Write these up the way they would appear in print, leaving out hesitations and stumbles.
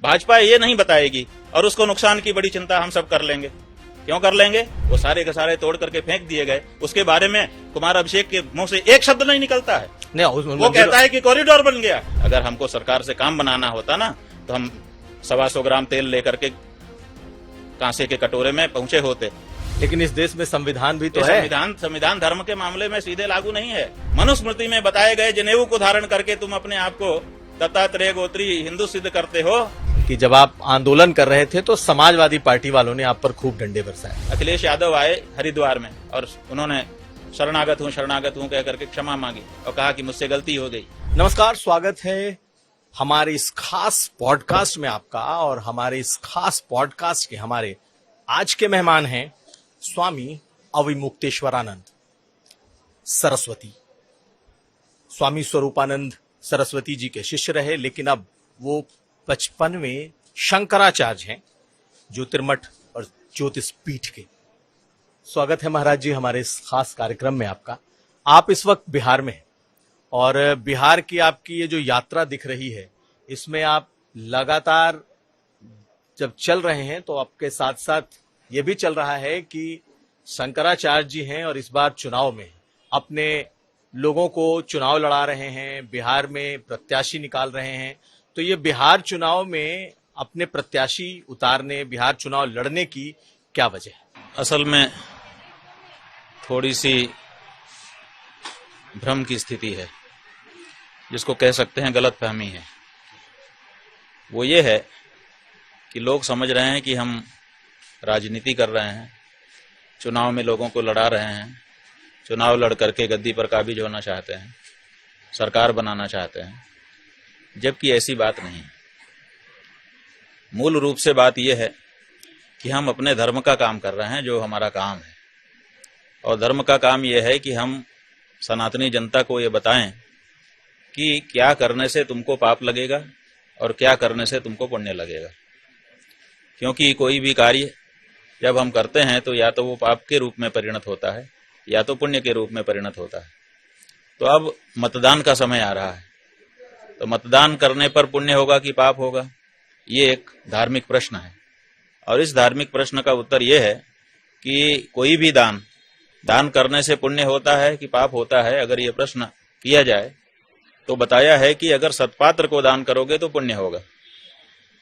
भाजपा ये नहीं बताएगी और उसको नुकसान की बड़ी चिंता हम सब कर लेंगे। क्यों कर लेंगे? वो सारे के सारे तोड़ करके फेंक दिए गए। उसके बारे में कुमार अभिषेक के मुंह से एक शब्द नहीं निकलता है। वो कहता है कि कॉरिडोर बन गया। अगर हमको सरकार से काम बनाना होता ना तो हम 125 ग्राम तेल लेकर के कांसे के कटोरे में पहुंचे होते। लेकिन इस देश में संविधान भी तो है। संविधान धर्म के मामले में सीधे लागू नहीं है। मनुस्मृति में बताए गए जनेऊ को धारण करके तुम अपने आप को दत्तात्रेय गोत्री हिंदू सिद्ध करते हो। कि जब आप आंदोलन कर रहे थे तो समाजवादी पार्टी वालों ने आप पर खूब डंडे बरसाए। अखिलेश यादव आए हरिद्वार में और उन्होंने शरणागत हूं कह करके क्षमा मांगी और कहा कि मुझसे गलती हो गई। नमस्कार, स्वागत है हमारे इस खास पॉडकास्ट में आपका। और हमारे इस खास पॉडकास्ट के हमारे आज के मेहमान हैं स्वामी अविमुक्तेश्वरानंद सरस्वती। स्वामी स्वरूपानंद सरस्वती जी के शिष्य रहे, लेकिन अब वो 55वें शंकराचार्य हैं, ज्योतिर्मठ और ज्योतिष पीठ के। स्वागत है महाराज जी हमारे इस खास कार्यक्रम में आपका। आप इस वक्त बिहार में हैं और बिहार की आपकी ये जो यात्रा दिख रही है, इसमें आप लगातार जब चल रहे हैं तो आपके साथ साथ ये भी चल रहा है कि शंकराचार्य जी हैं और इस बार चुनाव में अपने लोगों को चुनाव लड़ा रहे हैं, बिहार में प्रत्याशी निकाल रहे हैं। तो ये बिहार चुनाव में अपने प्रत्याशी उतारने, बिहार चुनाव लड़ने की क्या वजह है? असल में थोड़ी सी भ्रम की स्थिति है, जिसको कह सकते हैं गलतफहमी है। वो ये है कि लोग समझ रहे हैं कि हम राजनीति कर रहे हैं, चुनाव में लोगों को लड़ा रहे हैं, चुनाव लड़ करके गद्दी पर काबिज होना चाहते हैं, सरकार बनाना चाहते हैं, जबकि ऐसी बात नहीं। मूल रूप से बात यह है कि हम अपने धर्म का काम कर रहे हैं, जो हमारा काम है। और धर्म का काम यह है कि हम सनातनी जनता को ये बताएं कि क्या करने से तुमको पाप लगेगा और क्या करने से तुमको पुण्य लगेगा। क्योंकि कोई भी कार्य जब हम करते हैं तो या तो वो पाप के रूप में परिणत होता है या तो पुण्य के रूप में परिणत होता है। तो अब मतदान का समय आ रहा है, तो मतदान करने पर पुण्य होगा कि पाप होगा, ये एक धार्मिक प्रश्न है। और इस धार्मिक प्रश्न का उत्तर ये है कि कोई भी दान करने से पुण्य होता है कि पाप होता है। अगर ये प्रश्न किया जाए तो बताया है कि अगर सत्पात्र को दान करोगे तो पुण्य होगा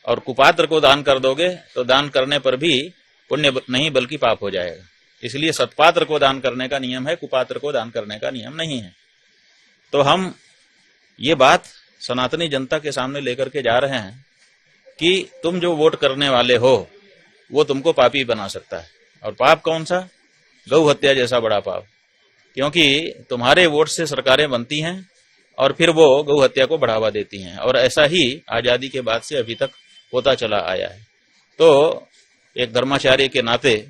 और कुपात्र को दान कर दोगे तो दान करने पर भी पुण्य नहीं बल्कि पाप हो जाएगा। इसलिए सत्पात्र को दान करने का नियम है, कुपात्र को दान करने का नियम नहीं है। तो हम ये बात सनातनी जनता के सामने लेकर के जा रहे हैं कि तुम जो वोट करने वाले हो वो तुमको पापी बना सकता है। और पाप कौन सा? गौ हत्या जैसा बड़ा पाप। क्योंकि तुम्हारे वोट से सरकारें बनती हैं और फिर वो गौ हत्या को बढ़ावा देती हैं। और ऐसा ही आजादी के बाद से अभी तक होता चला आया है। तो एक धर्माचार्य के नाते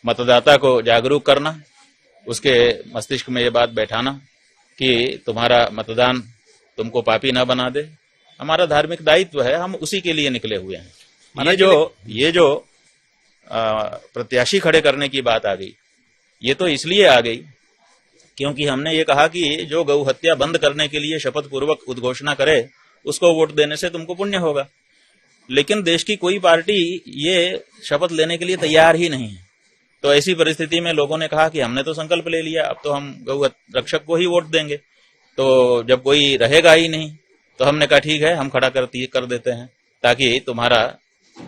मतदाता को जागरूक करना, उसके मस्तिष्क में ये बात बैठाना कि तुम्हारा मतदान तुमको पापी ना बना दे, हमारा धार्मिक दायित्व है। हम उसी के लिए निकले हुए हैं। ये जो प्रत्याशी खड़े करने की बात आ गई, ये तो इसलिए आ गई क्योंकि हमने ये कहा कि जो गौ हत्या बंद करने के लिए शपथ पूर्वक उद्घोषणा करे उसको वोट देने से तुमको पुण्य होगा। लेकिन देश की कोई पार्टी ये शपथ लेने के लिए तैयार ही नहीं है। तो ऐसी परिस्थिति में लोगों ने कहा कि हमने तो संकल्प ले लिया, अब तो हम गौ रक्षक को ही वोट देंगे। तो जब कोई रहेगा ही नहीं तो हमने कहा ठीक है, हम खड़ा कर देते हैं ताकि तुम्हारा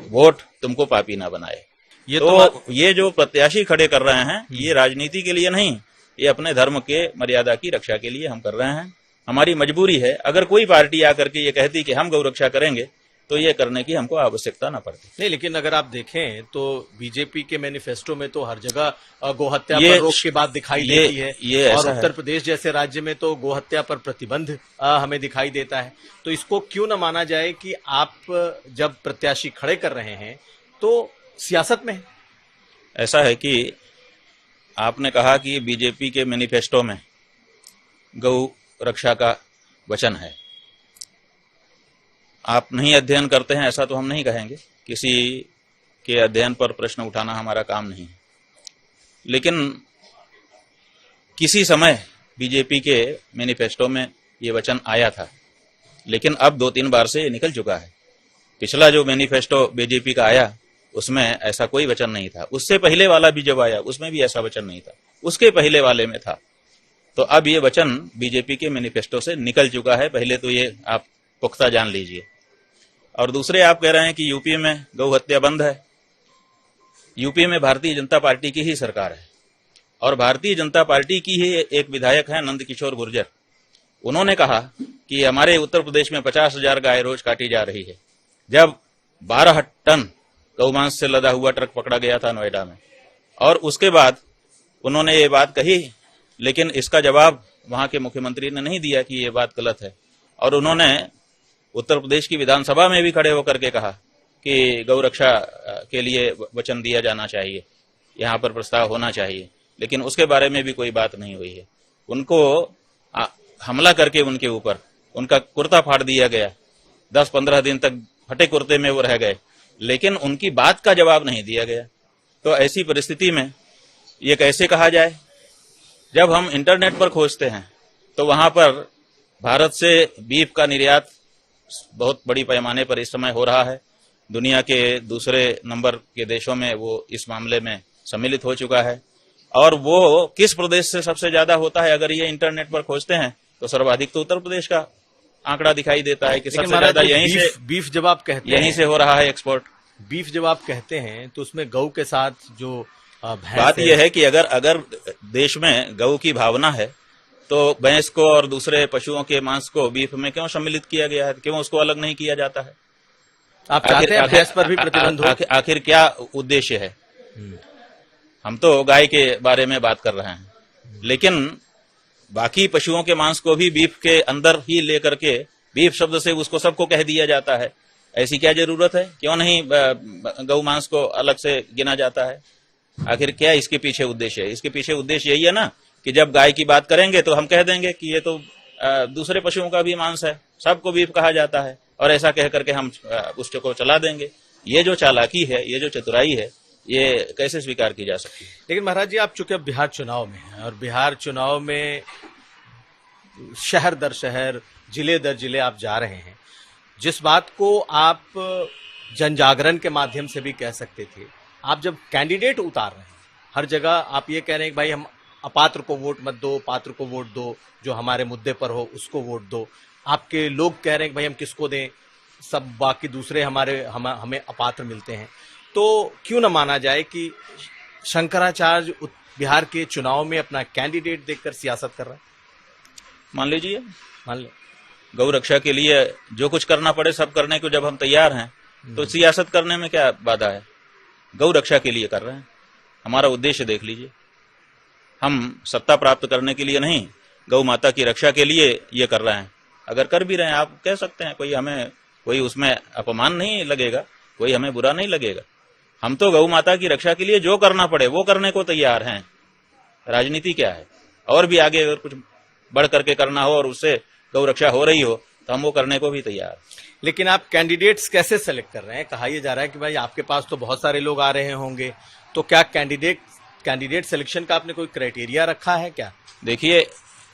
वोट तुमको पापी ना बनाए। ये जो प्रत्याशी खड़े कर रहे हैं ये राजनीति के लिए नहीं, ये अपने धर्म के मर्यादा की रक्षा के लिए हम कर रहे हैं। हमारी मजबूरी है। अगर कोई पार्टी आकर के ये कहती कि हम गौ रक्षा करेंगे तो ये करने की हमको आवश्यकता न पड़ती। नहीं, लेकिन अगर आप देखें तो बीजेपी के मैनिफेस्टो में तो हर जगह गोहत्या पर रोक की बात दिखाई देती है और उत्तर प्रदेश जैसे राज्य में तो गोहत्या पर प्रतिबंध हमें दिखाई देता है। तो इसको क्यों न माना जाए कि आप जब प्रत्याशी खड़े कर रहे हैं तो सियासत में? ऐसा है कि आपने कहा कि बीजेपी के मैनिफेस्टो में गौ रक्षा का वचन है। आप नहीं अध्ययन करते हैं ऐसा तो हम नहीं कहेंगे, किसी के अध्ययन पर प्रश्न उठाना हमारा काम नहीं है। लेकिन किसी समय बीजेपी के मैनिफेस्टो में ये वचन आया था, लेकिन अब 2-3 बार से ये निकल चुका है। पिछला जो मैनिफेस्टो बीजेपी का आया उसमें ऐसा कोई वचन नहीं था। उससे पहले वाला भी जब आया उसमें भी ऐसा वचन नहीं था, उसके पहले वाले में था। तो अब ये वचन बीजेपी के मैनिफेस्टो से निकल चुका है, पहले तो ये आप पुख्ता जान लीजिए। और दूसरे आप कह रहे हैं कि यूपी में गौ हत्या बंद है। यूपी में भारतीय जनता पार्टी की ही सरकार है और भारतीय जनता पार्टी की ही एक विधायक है नंद किशोर गुर्जर। उन्होंने कहा कि हमारे उत्तर प्रदेश में 50,000 गाय रोज काटी जा रही है। जब 12 टन गौमांस से लदा हुआ ट्रक पकड़ा गया था नोएडा में, और उसके बाद उन्होंने ये बात कही, लेकिन इसका जवाब वहां के मुख्यमंत्री ने नहीं दिया कि ये बात गलत है। और उन्होंने उत्तर प्रदेश की विधानसभा में भी खड़े होकर के कहा कि गौ रक्षा के लिए वचन दिया जाना चाहिए, यहाँ पर प्रस्ताव होना चाहिए, लेकिन उसके बारे में भी कोई बात नहीं हुई है। उनको हमला करके उनके ऊपर उनका कुर्ता फाड़ दिया गया, 10-15 दिन तक फटे कुर्ते में वो रह गए, लेकिन उनकी बात का जवाब नहीं दिया गया। तो ऐसी परिस्थिति में ये कैसे कहा जाए? जब हम इंटरनेट पर खोजते हैं तो वहां पर भारत से बीफ का निर्यात बहुत बड़ी पैमाने पर इस समय हो रहा है। दुनिया के दूसरे नंबर के देशों में वो इस मामले में सम्मिलित हो चुका है। और वो किस प्रदेश से सबसे ज्यादा होता है, अगर ये इंटरनेट पर खोजते हैं तो सर्वाधिक तो उत्तर प्रदेश का आंकड़ा दिखाई देता है कि सबसे ज्यादा यहीं से बीफ जब आप कहते यहीं से हो रहा है एक्सपोर्ट। बीफ जब आप कहते हैं तो उसमें गौ के साथ जो बात यह है कि अगर देश में गौ की भावना है तो भैंस को और दूसरे पशुओं के मांस को बीफ में क्यों सम्मिलित किया गया है, क्यों उसको अलग नहीं किया जाता है? आप चाहते हैं भैंस पर भी प्रतिबंध हो? आखिर क्या उद्देश्य है? हम तो गाय के बारे में बात कर रहे हैं, लेकिन बाकी पशुओं के मांस को भी बीफ के अंदर ही लेकर के बीफ शब्द से उसको सबको कह दिया जाता है। ऐसी क्या जरूरत है? क्यों नहीं गौ मांस को अलग से गिना जाता है? आखिर क्या इसके पीछे उद्देश्य है? इसके पीछे उद्देश्य यही है ना कि जब गाय की बात करेंगे तो हम कह देंगे कि ये तो दूसरे पशुओं का भी मांस है, सबको बीफ कहा जाता है, और ऐसा कह करके हम उसको चला देंगे। ये जो चालाकी है, ये जो चतुराई है, ये कैसे स्वीकार की जा सकती है? लेकिन महाराज जी, आप चूंकि अब बिहार चुनाव में हैं और बिहार चुनाव में शहर दर शहर, जिले दर जिले आप जा रहे हैं, जिस बात को आप जन जागरण के माध्यम से भी कह सकते थे, आप जब कैंडिडेट उतार रहे हैं हर जगह आप ये कह रहे हैं कि भाई हम अपात्र को वोट मत दो, पात्र को वोट दो, जो हमारे मुद्दे पर हो उसको वोट दो। आपके लोग कह रहे हैं कि भाई हम किसको दें, सब बाकी दूसरे हमें अपात्र मिलते हैं। तो क्यों न माना जाए कि शंकराचार्य बिहार के चुनाव में अपना कैंडिडेट देखकर सियासत कर रहे हैं? मान लीजिए, मान लो गौ रक्षा के लिए जो कुछ करना पड़े सब करने को जब हम तैयार हैं, तो सियासत करने में क्या बाधा है? गौ रक्षा के लिए कर रहे हैं। हमारा उद्देश्य देख लीजिए, हम सत्ता प्राप्त करने के लिए नहीं, गौ माता की रक्षा के लिए ये कर रहे हैं। अगर कर भी रहे हैं, आप कह सकते हैं, कोई उसमें अपमान नहीं लगेगा, कोई हमें बुरा नहीं लगेगा। हम तो गौ माता की रक्षा के लिए जो करना पड़े वो करने को तैयार हैं। राजनीति क्या है? और भी आगे अगर कुछ बढ़ करके करना हो और उससे गौ रक्षा हो रही हो तो हम वो करने को भी तैयार। लेकिन आप कैंडिडेट्स कैसे सेलेक्ट कर रहे हैं? कहा यह जा रहा है कि भाई आपके पास तो बहुत सारे लोग आ रहे होंगे, तो क्या कैंडिडेट सिलेक्शन का आपने कोई क्राइटेरिया रखा है क्या? देखिए,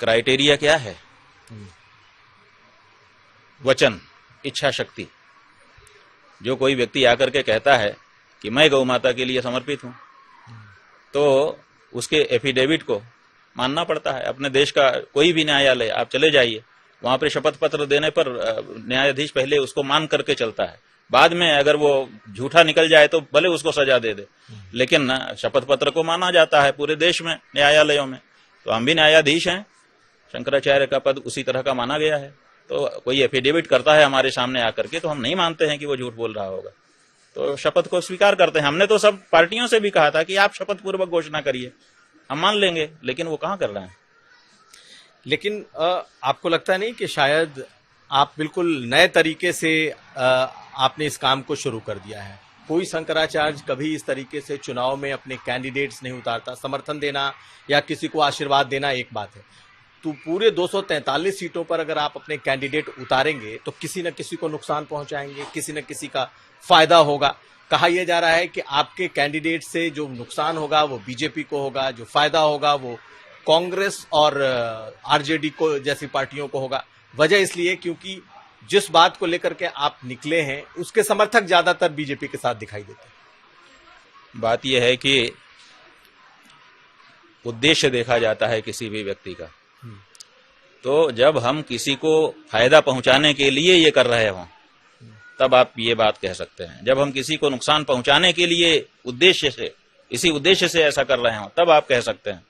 क्राइटेरिया क्या है? वचन, इच्छा शक्ति। जो कोई व्यक्ति आकर के कहता है कि मैं गौ माता के लिए समर्पित हूं, तो उसके एफिडेविट को मानना पड़ता है। अपने देश का कोई भी न्यायालय आप चले जाइए, वहां पर शपथ पत्र देने पर न्यायाधीश पहले उसको मान करके चलता है। बाद में अगर वो झूठा निकल जाए तो भले उसको सजा दे दे, लेकिन शपथ पत्र को माना जाता है पूरे देश में न्यायालयों में। तो हम भी न्यायाधीश हैं, शंकराचार्य का पद उसी तरह का माना गया है। तो कोई एफिडेविट करता है हमारे सामने आकर के, तो हम नहीं मानते हैं कि वो झूठ बोल रहा होगा, तो शपथ को स्वीकार करते हैं। हमने तो सब पार्टियों से भी कहा था कि आप शपथ पूर्वक घोषणा करिए, हम मान लेंगे, लेकिन वो कहां कर रहे हैं। लेकिन आपको लगता नहीं कि शायद आप बिल्कुल नए तरीके से आपने इस काम को शुरू कर दिया है? कोई शंकराचार्य कभी इस तरीके से चुनाव में अपने कैंडिडेट्स नहीं उतारता। समर्थन देना या किसी को आशीर्वाद देना एक बात है, तो पूरे 243 सीटों पर अगर आप अपने कैंडिडेट उतारेंगे तो किसी न किसी को नुकसान पहुंचाएंगे, किसी न किसी का फायदा होगा। कहा यह जा रहा है कि आपके कैंडिडेट से जो नुकसान होगा वो बीजेपी को होगा, जो फायदा होगा वो कांग्रेस और आरजेडी को जैसी पार्टियों को होगा। वजह इसलिए क्योंकि जिस बात को लेकर के आप निकले हैं उसके समर्थक ज्यादातर बीजेपी के साथ दिखाई देते हैं। बात यह है कि उद्देश्य देखा जाता है किसी भी व्यक्ति का। तो जब हम किसी को फायदा पहुंचाने के लिए ये कर रहे हों तब आप ये बात कह सकते हैं। जब हम किसी को नुकसान पहुंचाने के लिए इसी उद्देश्य से ऐसा कर रहे हों तब आप कह सकते हैं।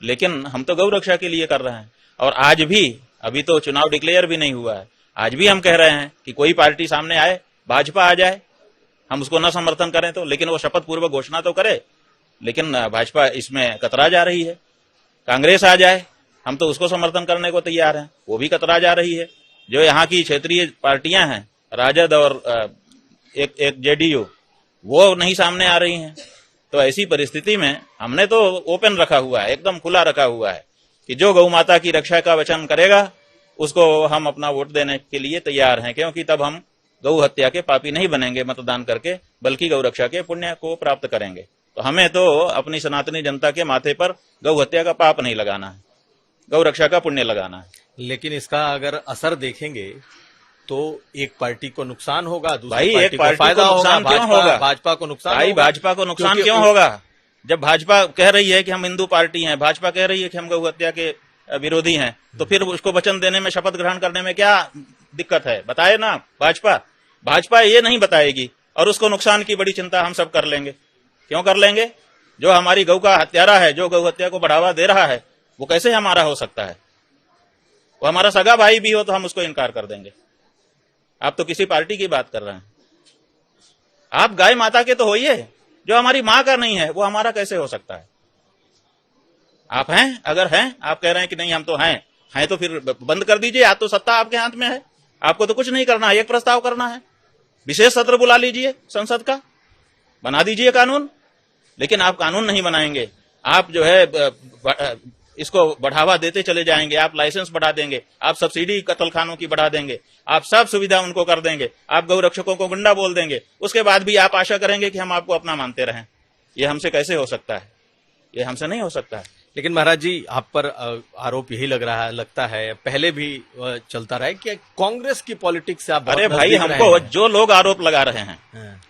लेकिन हम तो गौ रक्षा के लिए कर रहे हैं। और आज भी, अभी तो चुनाव डिक्लेयर भी नहीं हुआ है, आज भी हम कह रहे हैं कि कोई पार्टी सामने आए, भाजपा आ जाए, हम उसको न समर्थन करें तो, लेकिन वो शपथ पूर्वक घोषणा तो करे, लेकिन भाजपा इसमें कतरा जा रही है। कांग्रेस आ जाए, हम तो उसको समर्थन करने को तैयार हैं, वो भी कतरा जा रही है। जो यहाँ की क्षेत्रीय पार्टियां हैं, राजद और एक जेडीयू, वो नहीं सामने आ रही हैं। तो ऐसी परिस्थिति में हमने तो ओपन रखा हुआ है, एकदम खुला रखा हुआ है कि जो गौ माता की रक्षा का वचन करेगा उसको हम अपना वोट देने के लिए तैयार हैं, क्योंकि तब हम गौ हत्या के पापी नहीं बनेंगे मतदान करके, बल्कि गौ रक्षा के पुण्य को प्राप्त करेंगे। तो हमें तो अपनी सनातनी जनता के माथे पर गौ हत्या का पाप नहीं लगाना है, गौ रक्षा का पुण्य लगाना है। लेकिन इसका अगर असर देखेंगे तो एक पार्टी को नुकसान होगा, दूसरी भाई पार्टी एक पार्टी को फायदा को नुकसान होगा, क्यों होगा? भाजपा को नुकसान भाई होगा। भाजपा को नुकसान क्योंकि क्यों होगा? जब भाजपा कह रही है कि हम हिंदू पार्टी हैं, भाजपा कह रही है कि हम गौ हत्या के विरोधी हैं, तो फिर उसको वचन देने में, शपथ ग्रहण करने में क्या दिक्कत है? बताए ना भाजपा ये नहीं बताएगी, और उसको नुकसान की बड़ी चिंता हम सब कर लेंगे। क्यों कर लेंगे? जो हमारी गौ का हत्यारा है, जो गौ हत्या को बढ़ावा दे रहा है, वो कैसे हमारा हो सकता है? वो हमारा सगा भाई भी हो तो हम उसको इनकार कर देंगे। आप तो किसी पार्टी की बात कर रहे हैं। आप गाय माता के तो होइए, जो हमारी मां का नहीं है वो हमारा कैसे हो सकता है? आप हैं, अगर हैं, आप कह रहे हैं कि नहीं हम तो हैं तो फिर बंद कर दीजिए। आज तो सत्ता आपके हाथ में है, आपको तो कुछ नहीं करना है, एक प्रस्ताव करना है, विशेष सत्र बुला लीजिए संसद का, बना दीजिए कानून। लेकिन आप कानून नहीं बनाएंगे, आप जो है इसको बढ़ावा देते चले जाएंगे, आप लाइसेंस बढ़ा देंगे, आप सब्सिडी कत्लखानों की बढ़ा देंगे, आप सब सुविधा उनको कर देंगे, आप गौ रक्षकों को गुंडा बोल देंगे, उसके बाद भी आप आशा करेंगे कि हम आपको अपना मानते रहें। ये हमसे कैसे हो सकता है? ये हमसे नहीं हो सकता है। लेकिन महाराज जी, आप पर आरोप यही लगता है, पहले भी चलता रहा है कि कांग्रेस की पॉलिटिक्स से आप बहुत अरे भाई, नजदीक हमको रहे हैं। जो लोग आरोप लगा रहे हैं, हाँ।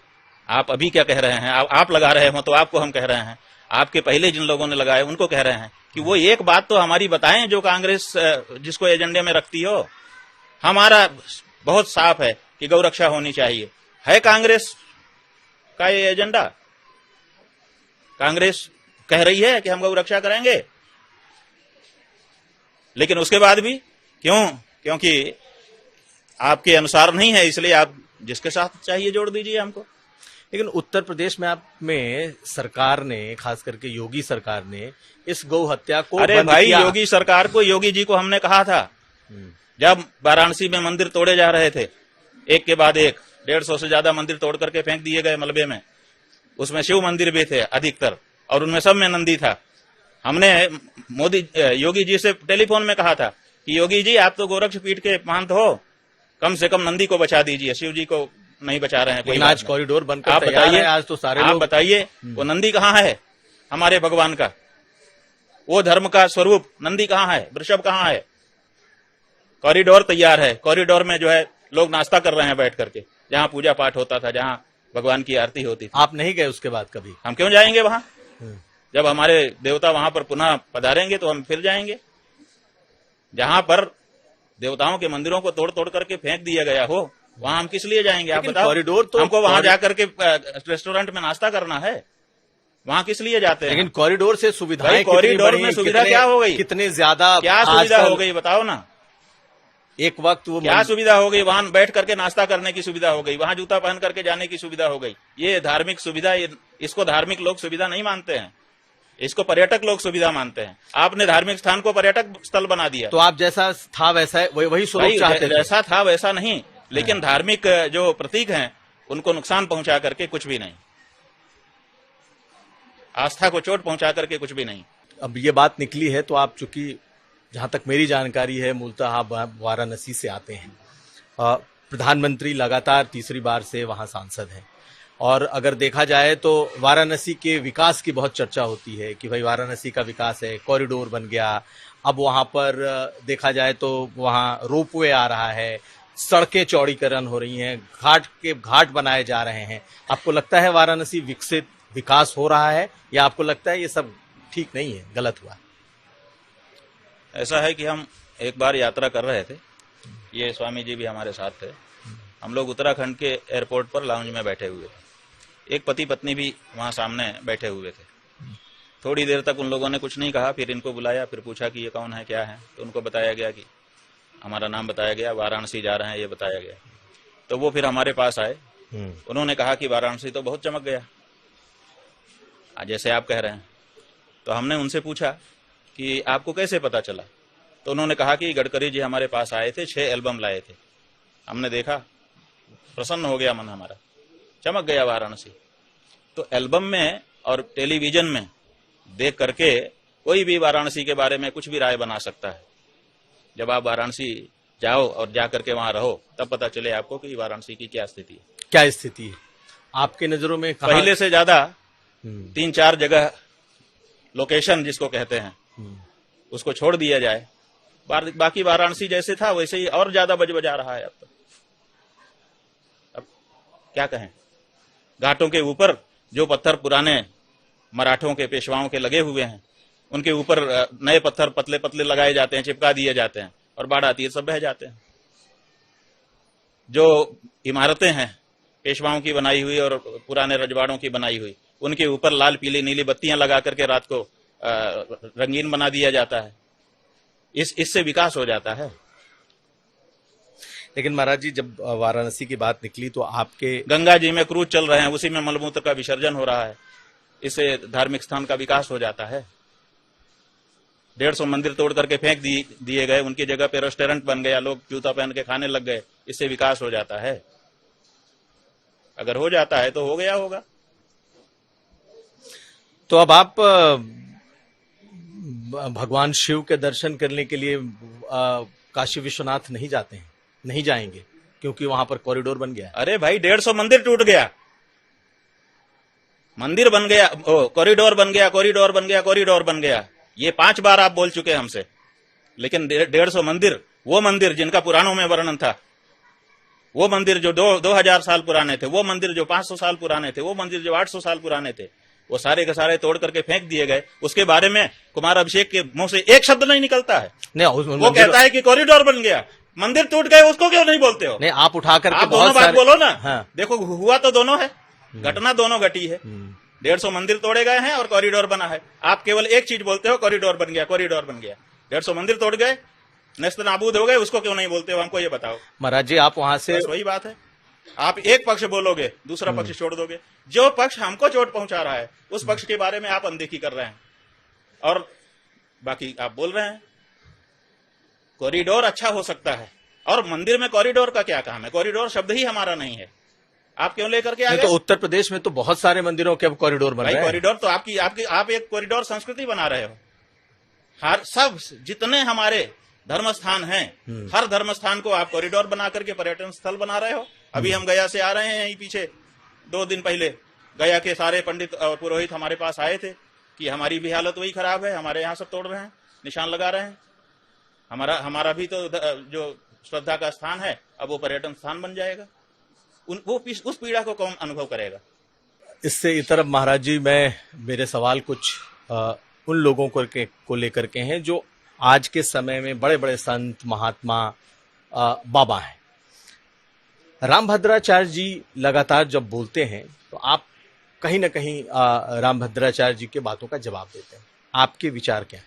आप अभी क्या कह रहे हैं? आप लगा रहे हो तो आपको हम कह रहे हैं, आपके पहले जिन लोगों ने लगाए उनको कह रहे हैं कि वो एक बात तो हमारी बताएं जो कांग्रेस जिसको एजेंडे में रखती हो। हमारा बहुत साफ है कि गौ रक्षा होनी चाहिए। है कांग्रेस का ये एजेंडा? कांग्रेस कह रही है कि हम गौ रक्षा करेंगे, लेकिन उसके बाद भी क्यों? क्योंकि आपके अनुसार नहीं है, इसलिए आप जिसके साथ चाहिए जोड़ दीजिए हमको। लेकिन उत्तर प्रदेश में सरकार ने, खास करके योगी सरकार ने, इस गौ हत्या को अरे बंद भाई, किया। योगी सरकार को, योगी जी को हमने कहा था, जब वाराणसी में मंदिर तोड़े जा रहे थे, एक के बाद एक 150 से ज्यादा मंदिर तोड़ करके फेंक दिए गए मलबे में, उसमें शिव मंदिर भी थे अधिकतर, और उनमें सब में नंदी था। हमने योगी जी से टेलीफोन में कहा था कि योगी जी, आप तो गोरक्ष पीठ के महंत हो, कम से कम नंदी को बचा दीजिए, शिव जी को नहीं बचा रहे हैं। कोई आज कॉरिडोर बनकर आप तैयार बताइए, है, आज तो सारे आप लोग बताइए वो नंदी कहाँ है हमारे भगवान का? वो धर्म का स्वरूप नंदी कहाँ है? वृषभ कहाँ है? कॉरिडोर तैयार है, कॉरिडोर में जो है लोग नाश्ता कर रहे हैं बैठ करके, जहाँ पूजा पाठ होता था, जहाँ भगवान की आरती होती थी। आप नहीं गए उसके बाद कभी? हम क्यों जाएंगे वहां? जब हमारे देवता वहां पर पुनः पधारेंगे तो हम फिर जाएंगे। जहां पर देवताओं के मंदिरों को तोड़ तोड़ करके फेंक दिया गया हो, वहां हम किस लिए जाएंगे? आप बताओ। कॉरिडोर तो हमको वहां जाकर के रेस्टोरेंट में नाश्ता करना है, वहां किस लिए जाते हैं? लेकिन कॉरिडोर से सुविधाएं, कॉरिडोर में सुविधा क्या हो गई? कितने ज्यादा, क्या सुविधा हो गई बताओ ना? एक वक्त वो क्या सुविधा हो गई? वहां बैठ करके नाश्ता करने की सुविधा हो गई, वहां जूता पहन करके जाने की सुविधा हो गई। ये धार्मिक सुविधा, इसको धार्मिक लोग सुविधा नहीं मानते हैं, इसको पर्यटक लोग सुविधा मानते हैं। आपने धार्मिक स्थान को पर्यटक स्थल बना दिया। तो आप जैसा था वैसा वही स्वरूप चाहते थे? जैसा था वैसा नहीं, लेकिन धार्मिक जो प्रतीक हैं उनको नुकसान पहुंचा करके कुछ भी नहीं, आस्था को चोट पहुंचा करके कुछ भी नहीं। अब ये बात निकली है तो आप, चूंकि जहां तक मेरी जानकारी है, मूलतः आप वाराणसी से आते हैं, प्रधानमंत्री लगातार तीसरी बार से वहां सांसद हैं, और अगर देखा जाए तो वाराणसी के विकास की बहुत चर्चा होती है कि भाई वाराणसी का विकास है, कॉरिडोर बन गया, अब वहां पर देखा जाए तो वहां रोपवे आ रहा है, सड़कें चौड़ीकरण हो रही हैं, घाट बनाए जा रहे हैं, आपको लगता है वाराणसी विकसित विकास हो रहा है, या आपको लगता है ये सब ठीक नहीं है, गलत हुआ? ऐसा है कि हम एक बार यात्रा कर रहे थे, ये स्वामी जी भी हमारे साथ थे। हम लोग उत्तराखंड के एयरपोर्ट पर लाउंज में बैठे हुए थे। एक पति पत्नी भी वहां सामने बैठे हुए थे। थोड़ी देर तक उन लोगों ने कुछ नहीं कहा, फिर इनको बुलाया, फिर पूछा कि ये कौन है, क्या है। तो उनको बताया गया कि हमारा नाम बताया गया, वाराणसी जा रहे हैं ये बताया गया। तो वो फिर हमारे पास आए, उन्होंने कहा कि वाराणसी तो बहुत चमक गया, जैसे आप कह रहे हैं। तो हमने उनसे पूछा कि आपको कैसे पता चला। तो उन्होंने कहा कि गडकरी जी हमारे पास आए थे, 6 एल्बम लाए थे, हमने देखा, प्रसन्न हो गया मन हमारा, चमक गया वाराणसी। तो एल्बम में और टेलीविजन में देख करके कोई भी वाराणसी के बारे में कुछ भी राय बना सकता है। जब आप वाराणसी जाओ और जा करके वहां रहो, तब पता चले आपको कि वाराणसी की क्या स्थिति है। क्या स्थिति है आपके नजरों में? पहले से ज्यादा 3-4 जगह लोकेशन जिसको कहते हैं उसको छोड़ दिया जाए, बाकी वाराणसी जैसे था वैसे ही और ज्यादा बजा रहा है। अब क्या कहें, घाटों के ऊपर जो पत्थर पुराने मराठों के पेशवाओं के लगे हुए हैं, उनके ऊपर नए पत्थर पतले पतले लगाए जाते हैं, चिपका दिए जाते हैं, और बाढ़ आती है सब बह जाते हैं। जो इमारतें हैं पेशवाओं की बनाई हुई और पुराने रजवाड़ों की बनाई हुई, उनके ऊपर लाल पीली नीली बत्तियां लगा करके रात को रंगीन बना दिया जाता है। इससे विकास हो जाता है। लेकिन महाराज जी, जब वाराणसी की बात निकली तो आपके गंगा जी में क्रूज चल रहे हैं, उसी में मलमूत्र का विसर्जन हो रहा है, इससे धार्मिक स्थान का विकास हो जाता है। 150 मंदिर तोड़ करके फेंक दिए गए, उनकी जगह पे रेस्टोरेंट बन गया, लोग जूता पहन के खाने लग गए, इससे विकास हो जाता है। अगर हो जाता है तो हो गया होगा। तो अब आप भगवान शिव के दर्शन करने के लिए काशी विश्वनाथ नहीं जाते हैं? नहीं जाएंगे क्योंकि वहां पर कॉरिडोर बन गया है। अरे भाई, 150 मंदिर टूट गया, मंदिर बन गया, कॉरिडोर बन गया, कॉरिडोर बन गया, कॉरिडोर बन गया। ये 5 बार आप बोल चुके हमसे। लेकिन 150 मंदिर, वो मंदिर जिनका पुराणों में वर्णन था, वो मंदिर जो 2000 साल पुराने थे, वो मंदिर जो 500 साल पुराने थे, वो मंदिर जो 800 साल पुराने थे, वो सारे के सारे तोड़ करके फेंक दिए गए। उसके बारे में कुमार अभिषेक के मुंह से एक शब्द नहीं निकलता है। नहीं, वो कहता है कि कॉरिडोर बन गया, मंदिर टूट गए, उसको क्यों नहीं बोलते हो? नहीं, आप उठा करके आप दोनों बात बोलो ना। हाँ। देखो, हुआ तो दोनों है, घटना दोनों घटी है। 150 मंदिर तोड़े गए हैं और कॉरिडोर बना है। आप केवल एक चीज बोलते हो, कॉरिडोर बन गया, कॉरिडोर बन गया। 150 मंदिर तोड़ गए, नेस्त नाबूद हो गए, उसको क्यों नहीं बोलते हो? हमको ये बताओ। महाराज जी, आप वहां से, वही बात है, आप एक पक्ष बोलोगे, दूसरा पक्ष छोड़ दोगे। जो पक्ष हमको चोट पहुंचा रहा है, उस पक्ष के बारे में आप अनदेखी कर रहे हैं, और बाकी आप बोल रहे हैं। कॉरिडोर अच्छा हो सकता है, और मंदिर में कॉरिडोर का क्या काम है? कॉरिडोर शब्द ही हमारा नहीं है, आप क्यों लेकर के आ गए? तो उत्तर प्रदेश में तो बहुत सारे मंदिरों के अब कॉरिडोर बन रहे हैं। कॉरिडोर तो आप एक कॉरिडोर संस्कृति बना रहे हो। हर सब जितने हमारे धर्म स्थान हैं, हर धर्म स्थान को आप कॉरिडोर बना करके पर्यटन स्थल बना रहे हो। अभी हम गया से आ रहे हैं, यहीं पीछे 2 दिन पहले गया के सारे पंडित और पुरोहित हमारे पास आए थे कि हमारी भी हालत वही खराब है, हमारे यहाँ सब तोड़ रहे हैं, निशान लगा रहे हैं। हमारा भी तो जो श्रद्धा का स्थान है, अब वो पर्यटन स्थान बन जाएगा। उस पीड़ा को कौन अनुभव करेगा? इससे इतर अब महाराज जी, मेरे सवाल कुछ उन लोगों को लेकर के हैं जो आज के समय में बड़े बड़े संत महात्मा बाबा हैं। रामभद्राचार्य जी लगातार जब बोलते हैं तो आप कहीं ना कहीं रामभद्राचार्य जी के बातों का जवाब देते हैं। आपके विचार क्या है?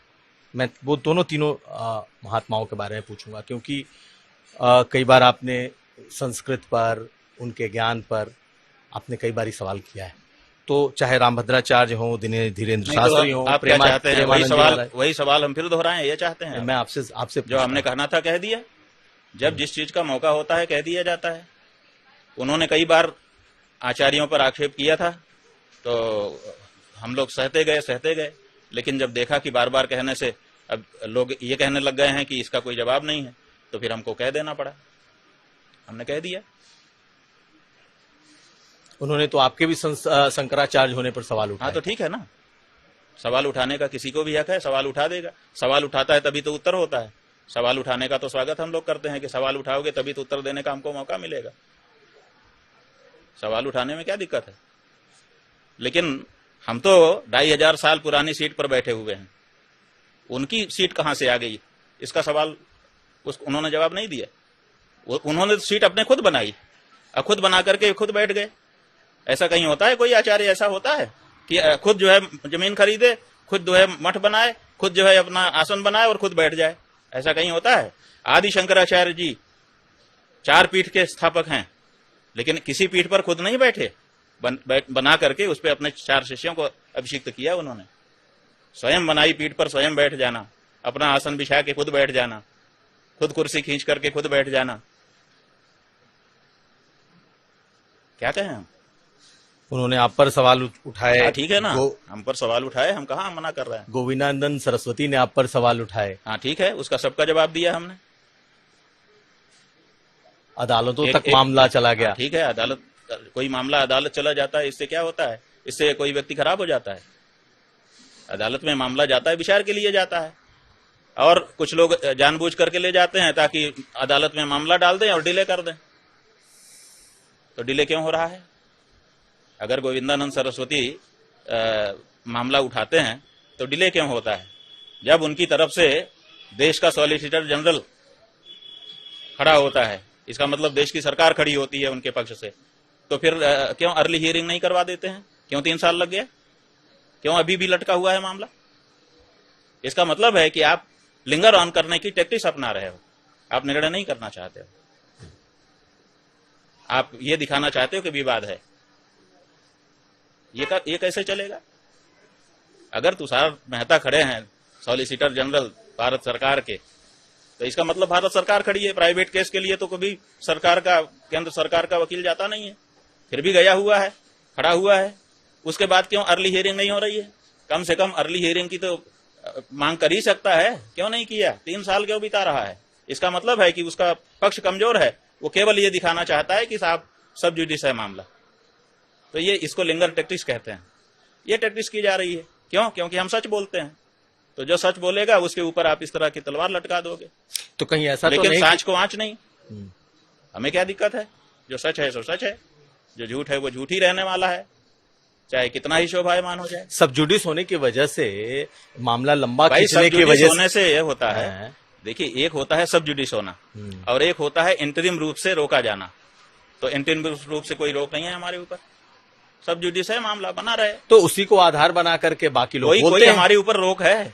मैं वो तीनों महात्माओं के बारे में पूछूंगा, क्योंकि कई बार आपने संस्कृत पर, उनके ज्ञान पर आपने कई बार सवाल किया है। तो चाहे रामभद्राचार्य हो, धीरेन्द्र शास्त्री हो, आप क्या चाहते हैं? वही सवाल हम फिर दोहराएं, ये चाहते हैं? मैं आपसे जो हमने कहना था कह दिया। जब जिस चीज का मौका होता है कह दिया जाता है। उन्होंने कई बार आचार्यों पर आक्षेप किया था, तो हम लोग सहते गए, लेकिन जब देखा कि बार बार कहने से अब लोग ये कहने लग गए हैं कि इसका कोई जवाब नहीं है, तो फिर हमको कह देना पड़ा, हमने कह दिया। उन्होंने तो आपके भी शंकराचार्य होने पर सवाल उठाया। हाँ, तो ठीक है ना, सवाल उठाने का किसी को भी हक है, सवाल उठा देगा। सवाल उठाता है तभी तो उत्तर होता है। सवाल उठाने का तो स्वागत हम लोग करते हैं कि सवाल उठाओगे तभी तो उत्तर देने का हमको मौका मिलेगा। सवाल उठाने में क्या दिक्कत है? लेकिन हम तो 2500 साल पुरानी सीट पर बैठे हुए हैं, उनकी सीट कहां से आ गई, इसका सवाल उन्होंने जवाब नहीं दिया। उन्होंने सीट अपने खुद बनाई और खुद बना करके खुद बैठ गए। ऐसा कहीं होता है? कोई आचार्य ऐसा होता है कि खुद जो है जमीन खरीदे, खुद जो है मठ बनाए, खुद जो है अपना आसन बनाए और खुद बैठ जाए? ऐसा कहीं होता है? आदि शंकराचार्य जी 4 पीठ के स्थापक हैं, लेकिन किसी पीठ पर खुद नहीं बैठे, बना करके उस पर अपने 4 शिष्यों को अभिषिक्त किया उन्होंने। स्वयं बनाई पीठ पर स्वयं बैठ जाना, अपना आसन बिछा के खुद बैठ जाना, खुद कुर्सी खींच करके खुद बैठ जाना। क्या कहें हम? उन्होंने आप पर सवाल उठाए। ठीक है ना, हम पर सवाल उठाए, हम कहाँ मना कर रहे हैं। गोविंदानंद सरस्वती ने आप पर सवाल उठाए। हाँ ठीक है, उसका सबका जवाब दिया हमने। अदालतों तक मामला चला गया। ठीक है, अदालत, कोई मामला अदालत चला जाता है, इससे क्या होता है? इससे कोई व्यक्ति खराब हो जाता है? अदालत में मामला जाता है, विचार के लिए जाता है, और कुछ लोग जानबूझ करके ले जाते हैं ताकि अदालत में मामला डाल दें और डिले कर दें। तो डिले क्यों हो रहा है? अगर गोविंदानंद सरस्वती मामला उठाते हैं तो डिले क्यों होता है? जब उनकी तरफ से देश का सॉलिसिटर जनरल खड़ा होता है, इसका मतलब देश की सरकार खड़ी होती है उनके पक्ष से, तो फिर क्यों अर्ली हियरिंग नहीं करवा देते हैं? क्यों 3 साल लग गया? क्यों अभी भी लटका हुआ है मामला? इसका मतलब है कि आप लिंगर ऑन करने की टैक्टिक्स अपना रहे हो, आप निर्णय नहीं करना चाहते हो, आप ये दिखाना चाहते हो कि विवाद है। ये कैसे चलेगा? अगर तुषार मेहता खड़े हैं सॉलिसिटर जनरल भारत सरकार के, तो इसका मतलब भारत सरकार खड़ी है। प्राइवेट केस के लिए तो कभी सरकार का, केंद्र सरकार का वकील जाता नहीं है, फिर भी गया हुआ है, खड़ा हुआ है। उसके बाद क्यों अर्ली हियरिंग नहीं हो रही है? कम से कम अर्ली हियरिंग की तो मांग कर ही सकता है, क्यों नहीं किया? 3 साल क्यों बिता रहा है? इसका मतलब है कि उसका पक्ष कमजोर है, वो केवल ये दिखाना चाहता है कि साहब सब जुडिस है मामला। तो ये, इसको लिंगर टैक्टिक्स कहते हैं। ये टैक्टिक्स की जा रही है। क्यों? क्योंकि हम सच बोलते हैं, तो जो सच बोलेगा उसके ऊपर आप इस तरह की तलवार लटका दोगे। तो कहीं ऐसा लेकिन तो नहीं सांच को आंच नहीं। हमें क्या दिक्कत है? जो सच है सो सच है, जो झूठ है वो झूठ ही रहने वाला है, चाहे कितना ही शोभायमान हो जाए। सब जुडिस होने की वजह से मामला लंबा भाई, खींचने सब की वजह होने से यह होता है, देखिए, एक होता है सब जुडिस होना और एक होता है इंटरिम रूप से रोका जाना। तो इंटरिम रूप से कोई रोक नहीं है हमारे ऊपर, सब जुडिस है, मामला बना रहे। तो उसी को आधार बना करके बाकी लोग बोलते कोई हैं। हमारे ऊपर रोक है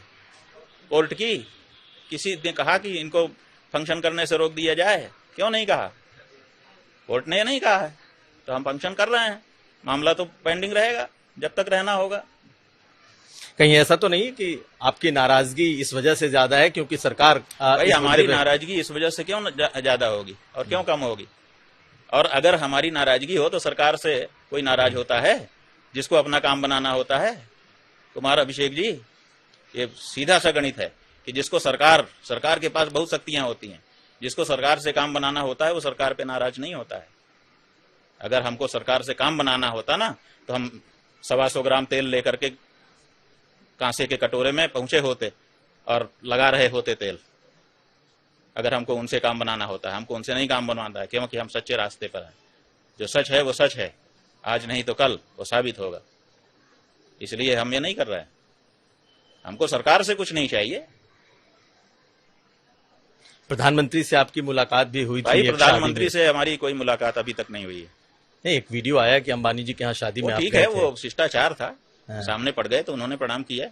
कोर्ट की? किसी ने कहा कि इनको फंक्शन करने से रोक दिया जाए? क्यों नहीं कहा? कोर्ट ने नहीं कहा है, तो हम फंक्शन कर रहे हैं। मामला तो पेंडिंग रहेगा जब तक रहना होगा। कहीं ऐसा तो नहीं कि आपकी नाराजगी इस वजह से ज्यादा है क्योंकि सरकार भाई, हमारी नाराजगी इस वजह से क्यों ज्यादा होगी और क्यों कम होगी? और अगर हमारी नाराजगी हो तो सरकार से कोई नाराज होता है जिसको अपना काम बनाना होता है? कुमार अभिषेक जी, ये सीधा सा गणित है कि जिसको सरकार के पास बहुत शक्तियां होती हैं, जिसको सरकार से काम बनाना होता है वो सरकार पे नाराज नहीं होता है। अगर हमको सरकार से काम बनाना होता ना, तो हम 125 ग्राम तेल लेकर के कांसे के कटोरे में पहुंचे होते और लगा रहे होते तेल। अगर हमको उनसे काम बनाना होता है, हमको उनसे नहीं काम बनवाना है, क्योंकि हम सच्चे रास्ते पर हैं। जो सच है वो सच है, आज नहीं तो कल वो साबित होगा। इसलिए हम ये नहीं कर रहे हैं। हमको सरकार से कुछ नहीं चाहिए। प्रधानमंत्री से आपकी मुलाकात भी हुई थी? भाई, प्रधानमंत्री से हमारी कोई मुलाकात अभी तक नहीं हुई है। नहीं, एक वीडियो आया कि अंबानी जी के यहाँ शादी में आप ठीक गए है, थे। वो शिष्टाचार था। सामने पड़ गए तो उन्होंने प्रणाम किया।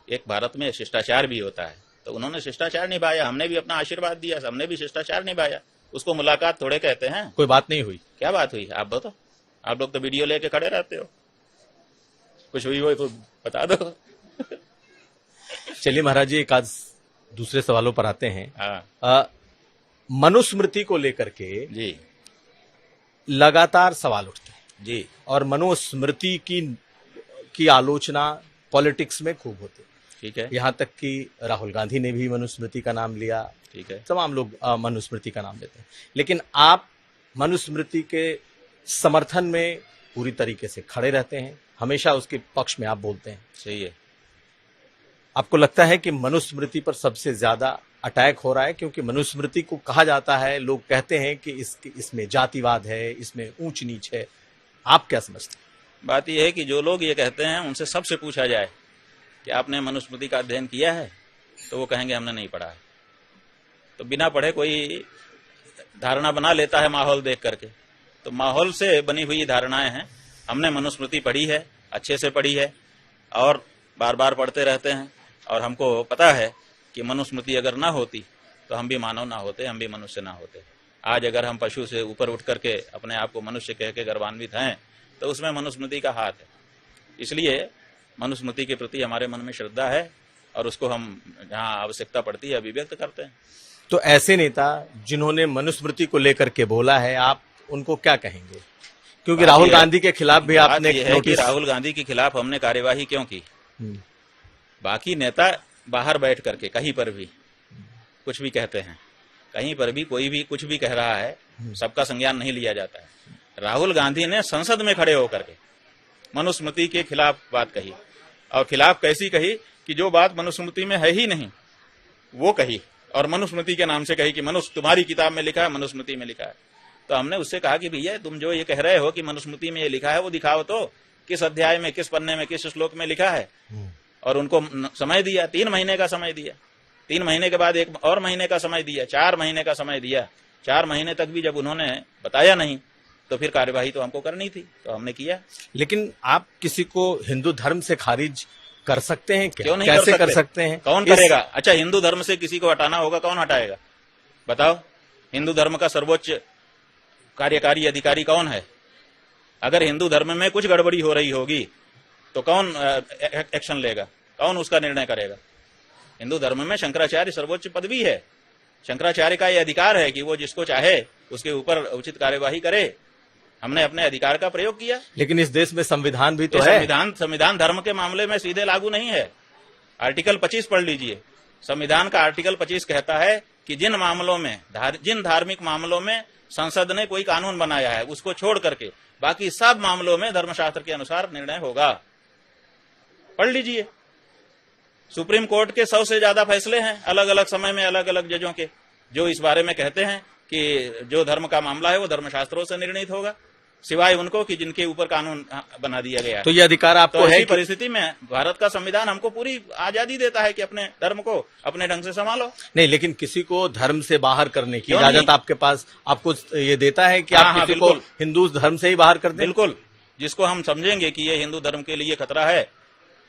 एक भारत में शिष्टाचार भी होता है, तो उन्होंने शिष्टाचार निभाया, हमने भी अपना आशीर्वाद दिया, हमने भी शिष्टाचार निभाया। उसको मुलाकात थोड़े कहते हैं। कोई बात नहीं हुई? क्या बात हुई? आप बताओ। आप लोग तो वीडियो लेके खड़े रहते हो, कुछ हुई हो तो बता दो। चलिए महाराज जी, एक आज दूसरे सवालों पर आते हैं। हाँ मनुस्मृति को लेकर के जी, लगातार सवाल उठते हैं जी, और मनुस्मृति की आलोचना पॉलिटिक्स में खूब होती है। ठीक है, यहाँ तक कि राहुल गांधी ने भी मनुस्मृति का नाम लिया। ठीक है, तमाम लोग मनुस्मृति का नाम लेते हैं, लेकिन आप मनुस्मृति के समर्थन में पूरी तरीके से खड़े रहते हैं, हमेशा उसके पक्ष में आप बोलते हैं। सही है। आपको लगता है कि मनुस्मृति पर सबसे ज्यादा अटैक हो रहा है, क्योंकि मनुस्मृति को कहा जाता है, लोग कहते हैं कि इसमें जातिवाद है, इसमें ऊंच नीच है। आप क्या समझते हैं? बात यह है कि जो लोग ये कहते हैं उनसे सबसे पूछा जाए कि आपने मनुस्मृति का अध्ययन किया है, तो वो कहेंगे हमने नहीं पढ़ा है। तो बिना पढ़े कोई धारणा बना लेता है माहौल देख करके, तो माहौल से बनी हुई धारणाएं हैं। हमने मनुस्मृति पढ़ी है, अच्छे से पढ़ी है और बार बार पढ़ते रहते हैं, और हमको पता है कि मनुस्मृति अगर ना होती तो हम भी मानव ना होते, हम भी मनुष्य ना होते। आज अगर हम पशु से ऊपर उठ करके अपने आप को मनुष्य कह के गर्वान्वित हैं, तो उसमें मनुस्मृति का हाथ है। इसलिए मनुस्मृति के प्रति हमारे मन में श्रद्धा है और उसको हम जहाँ आवश्यकता पड़ती है अभिव्यक्त करते हैं। तो ऐसे नेता जिन्होंने मनुस्मृति को लेकर के बोला है, आप उनको क्या कहेंगे? क्योंकि राहुल गांधी के खिलाफ भी आपने नोटिस, राहुल गांधी के खिलाफ हमने कार्यवाही क्यों की? बाकी नेता बाहर बैठ करके कहीं पर भी कुछ भी कहते हैं, कहीं पर भी कोई भी कुछ भी कह रहा है, सबका संज्ञान नहीं लिया जाता है। राहुल गांधी ने संसद में खड़े होकर के मनुस्मृति के खिलाफ बात कही, और खिलाफ कैसी कही कि जो बात मनुस्मृति में है ही नहीं वो कही, और मनुस्मृति के नाम से कही कि मनुष्य तुम्हारी किताब में लिखा है, मनुस्मृति में लिखा है। तो हमने उससे कहा कि भैया तुम जो ये कह रहे हो कि मनुस्मृति में ये लिखा है, वो दिखाओ तो, किस अध्याय में, किस पन्ने में, किस श्लोक में लिखा है। और उनको समय दिया, 3 महीने का समय दिया, 3 महीने के बाद 1 और महीने का समय दिया, 4 महीने का समय दिया। 4 महीने तक भी जब उन्होंने बताया नहीं, तो फिर कार्यवाही तो हमको करनी थी, तो हमने किया। लेकिन आप किसी को हिंदू धर्म से खारिज कर सकते हैं क्या? क्यों नहीं कैसे कर सकते हैं? कौन करेगा? अच्छा, हिंदू धर्म से किसी को हटाना होगा, कौन हटाएगा बताओ? हिंदू धर्म का सर्वोच्च कार्यकारी अधिकारी कौन है? अगर हिंदू धर्म में कुछ गड़बड़ी हो रही होगी तो कौन एक्शन लेगा, कौन उसका निर्णय करेगा? हिंदू धर्म में शंकराचार्य सर्वोच्च पदवी है, शंकराचार्य का यह अधिकार है कि वो जिसको चाहे उसके ऊपर उचित कार्यवाही करे। हमने अपने अधिकार का प्रयोग किया। लेकिन इस देश में संविधान भी तो है। संविधान धर्म के मामले में सीधे लागू नहीं है। आर्टिकल 25 पढ़ लीजिए, संविधान का आर्टिकल 25 कहता है कि जिन मामलों में, जिन धार्मिक मामलों में संसद ने कोई कानून बनाया है, उसको छोड़ करके बाकी सब मामलों में धर्मशास्त्र के अनुसार निर्णय होगा। पढ़ लीजिए, सुप्रीम कोर्ट के 100 से ज्यादा फैसले हैं अलग अलग समय में अलग अलग जजों के, जो इस बारे में कहते हैं कि जो धर्म का मामला है वो धर्मशास्त्रों से निर्णीत होगा, सिवाय उनको कि जिनके ऊपर कानून बना दिया गया है। तो ये अधिकार आपको तो है? ऐसी परिस्थिति में भारत का संविधान हमको पूरी आजादी देता है कि अपने धर्म को अपने ढंग से संभालो। नहीं, लेकिन किसी को धर्म से बाहर करने की इजाजत आपके पास, आपको ये देता है कि आप किसी को हिंदू धर्म से ही बाहर कर दें? बिल्कुल, जिसको हम समझेंगे कि ये हिंदू धर्म के लिए खतरा है,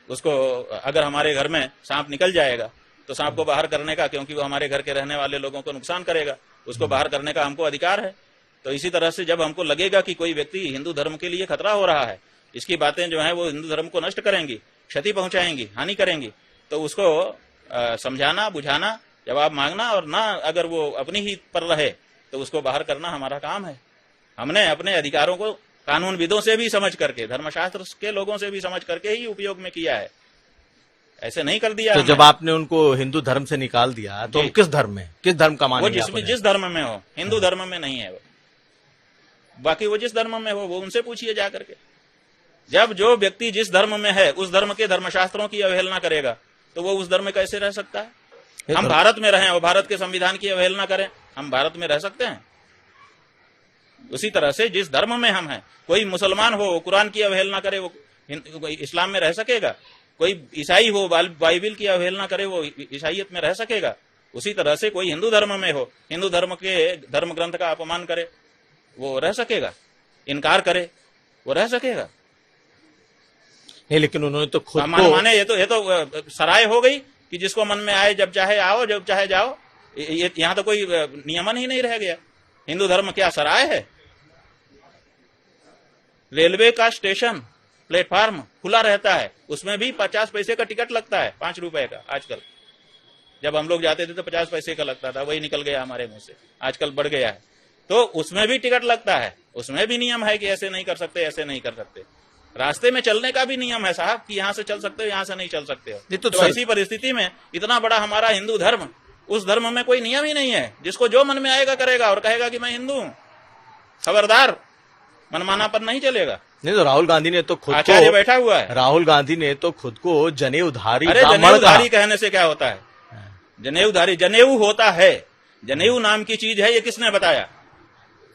उसको, अगर हमारे घर में सांप निकल जाएगा तो सांप को बाहर करने का, क्योंकि वो हमारे घर के रहने वाले लोगों को नुकसान करेगा, उसको बाहर करने का हमको अधिकार है। तो इसी तरह से जब हमको लगेगा कि कोई व्यक्ति हिंदू धर्म के लिए खतरा हो रहा है, इसकी बातें जो है वो हिंदू धर्म को नष्ट करेंगी, क्षति पहुंचाएंगी, हानि करेंगी, तो उसको समझाना, बुझाना, जवाब मांगना, और ना अगर वो अपनी ही पर रहे तो उसको बाहर करना हमारा काम है। हमने अपने अधिकारों को कानूनविदों से भी समझ करके, धर्मशास्त्र के लोगों से भी समझ करके ही उपयोग में किया है, ऐसे नहीं कर दिया। तो जब आपने उनको हिंदू धर्म से निकाल दिया तो किस धर्म में, किस धर्म का मानेंगे? वो जिस धर्म में हो, हिंदू धर्म में नहीं है वो, बाकी वो जिस धर्म में हो वो उनसे पूछिए जा करके। जब जो व्यक्ति जिस धर्म में है उस धर्म के धर्मशास्त्रों की अवहेलना करेगा तो वो उस धर्म में कैसे रह सकता है? हम भारत में रहें और भारत के संविधान की अवहेलना करें, हम भारत में रह सकते हैं? उसी तरह से जिस धर्म में हम हैं, कोई मुसलमान हो कुरान की अवहेलना करे, वो इस्लाम में रह सकेगा? कोई ईसाई हो बाइबिल की अवहेलना करे, वो ईसाइयत में रह सकेगा? उसी तरह से कोई हिंदू धर्म में हो, हिंदू धर्म के धर्म ग्रंथ का अपमान करे, वो रह सकेगा? इनकार करे, वो रह सकेगा? नहीं, लेकिन उन्होंने तो खुद को माने ये तो सराय हो गई कि जिसको मन में आए जब चाहे आओ, जब चाहे जाओ। यहाँ तो कोई नियमन ही नहीं रह गया। हिंदू धर्म क्या सराय है? रेलवे का स्टेशन प्लेटफार्म खुला रहता है, उसमें भी 50 पैसे का टिकट लगता है, 5 रुपए का। आजकल जब हम लोग जाते थे तो 50 पैसे का लगता था, वही निकल गया हमारे मुंह से, आजकल बढ़ गया है। तो उसमें भी टिकट लगता है, उसमें भी नियम है कि ऐसे नहीं कर सकते, ऐसे नहीं कर सकते। रास्ते में चलने का भी नियम है साहब कि यहाँ से चल सकते हो, यहाँ से नहीं चल सकते हो। तो ऐसी परिस्थिति में इतना बड़ा हमारा हिंदू धर्म, उस धर्म में कोई नियम ही नहीं है, जिसको जो मन में आएगा करेगा और कहेगा कि मैं हिंदू हूँ। खबरदार, मनमानापन नहीं चलेगा। नहीं तो राहुल गांधी ने तो खुद आचार्य बैठा हुआ है, राहुल गांधी ने तो खुद को जनेऊधारी कहने से क्या होता है? जनेऊधारी, जनेऊ होता है, जनेऊ नाम की चीज है, ये किसने बताया?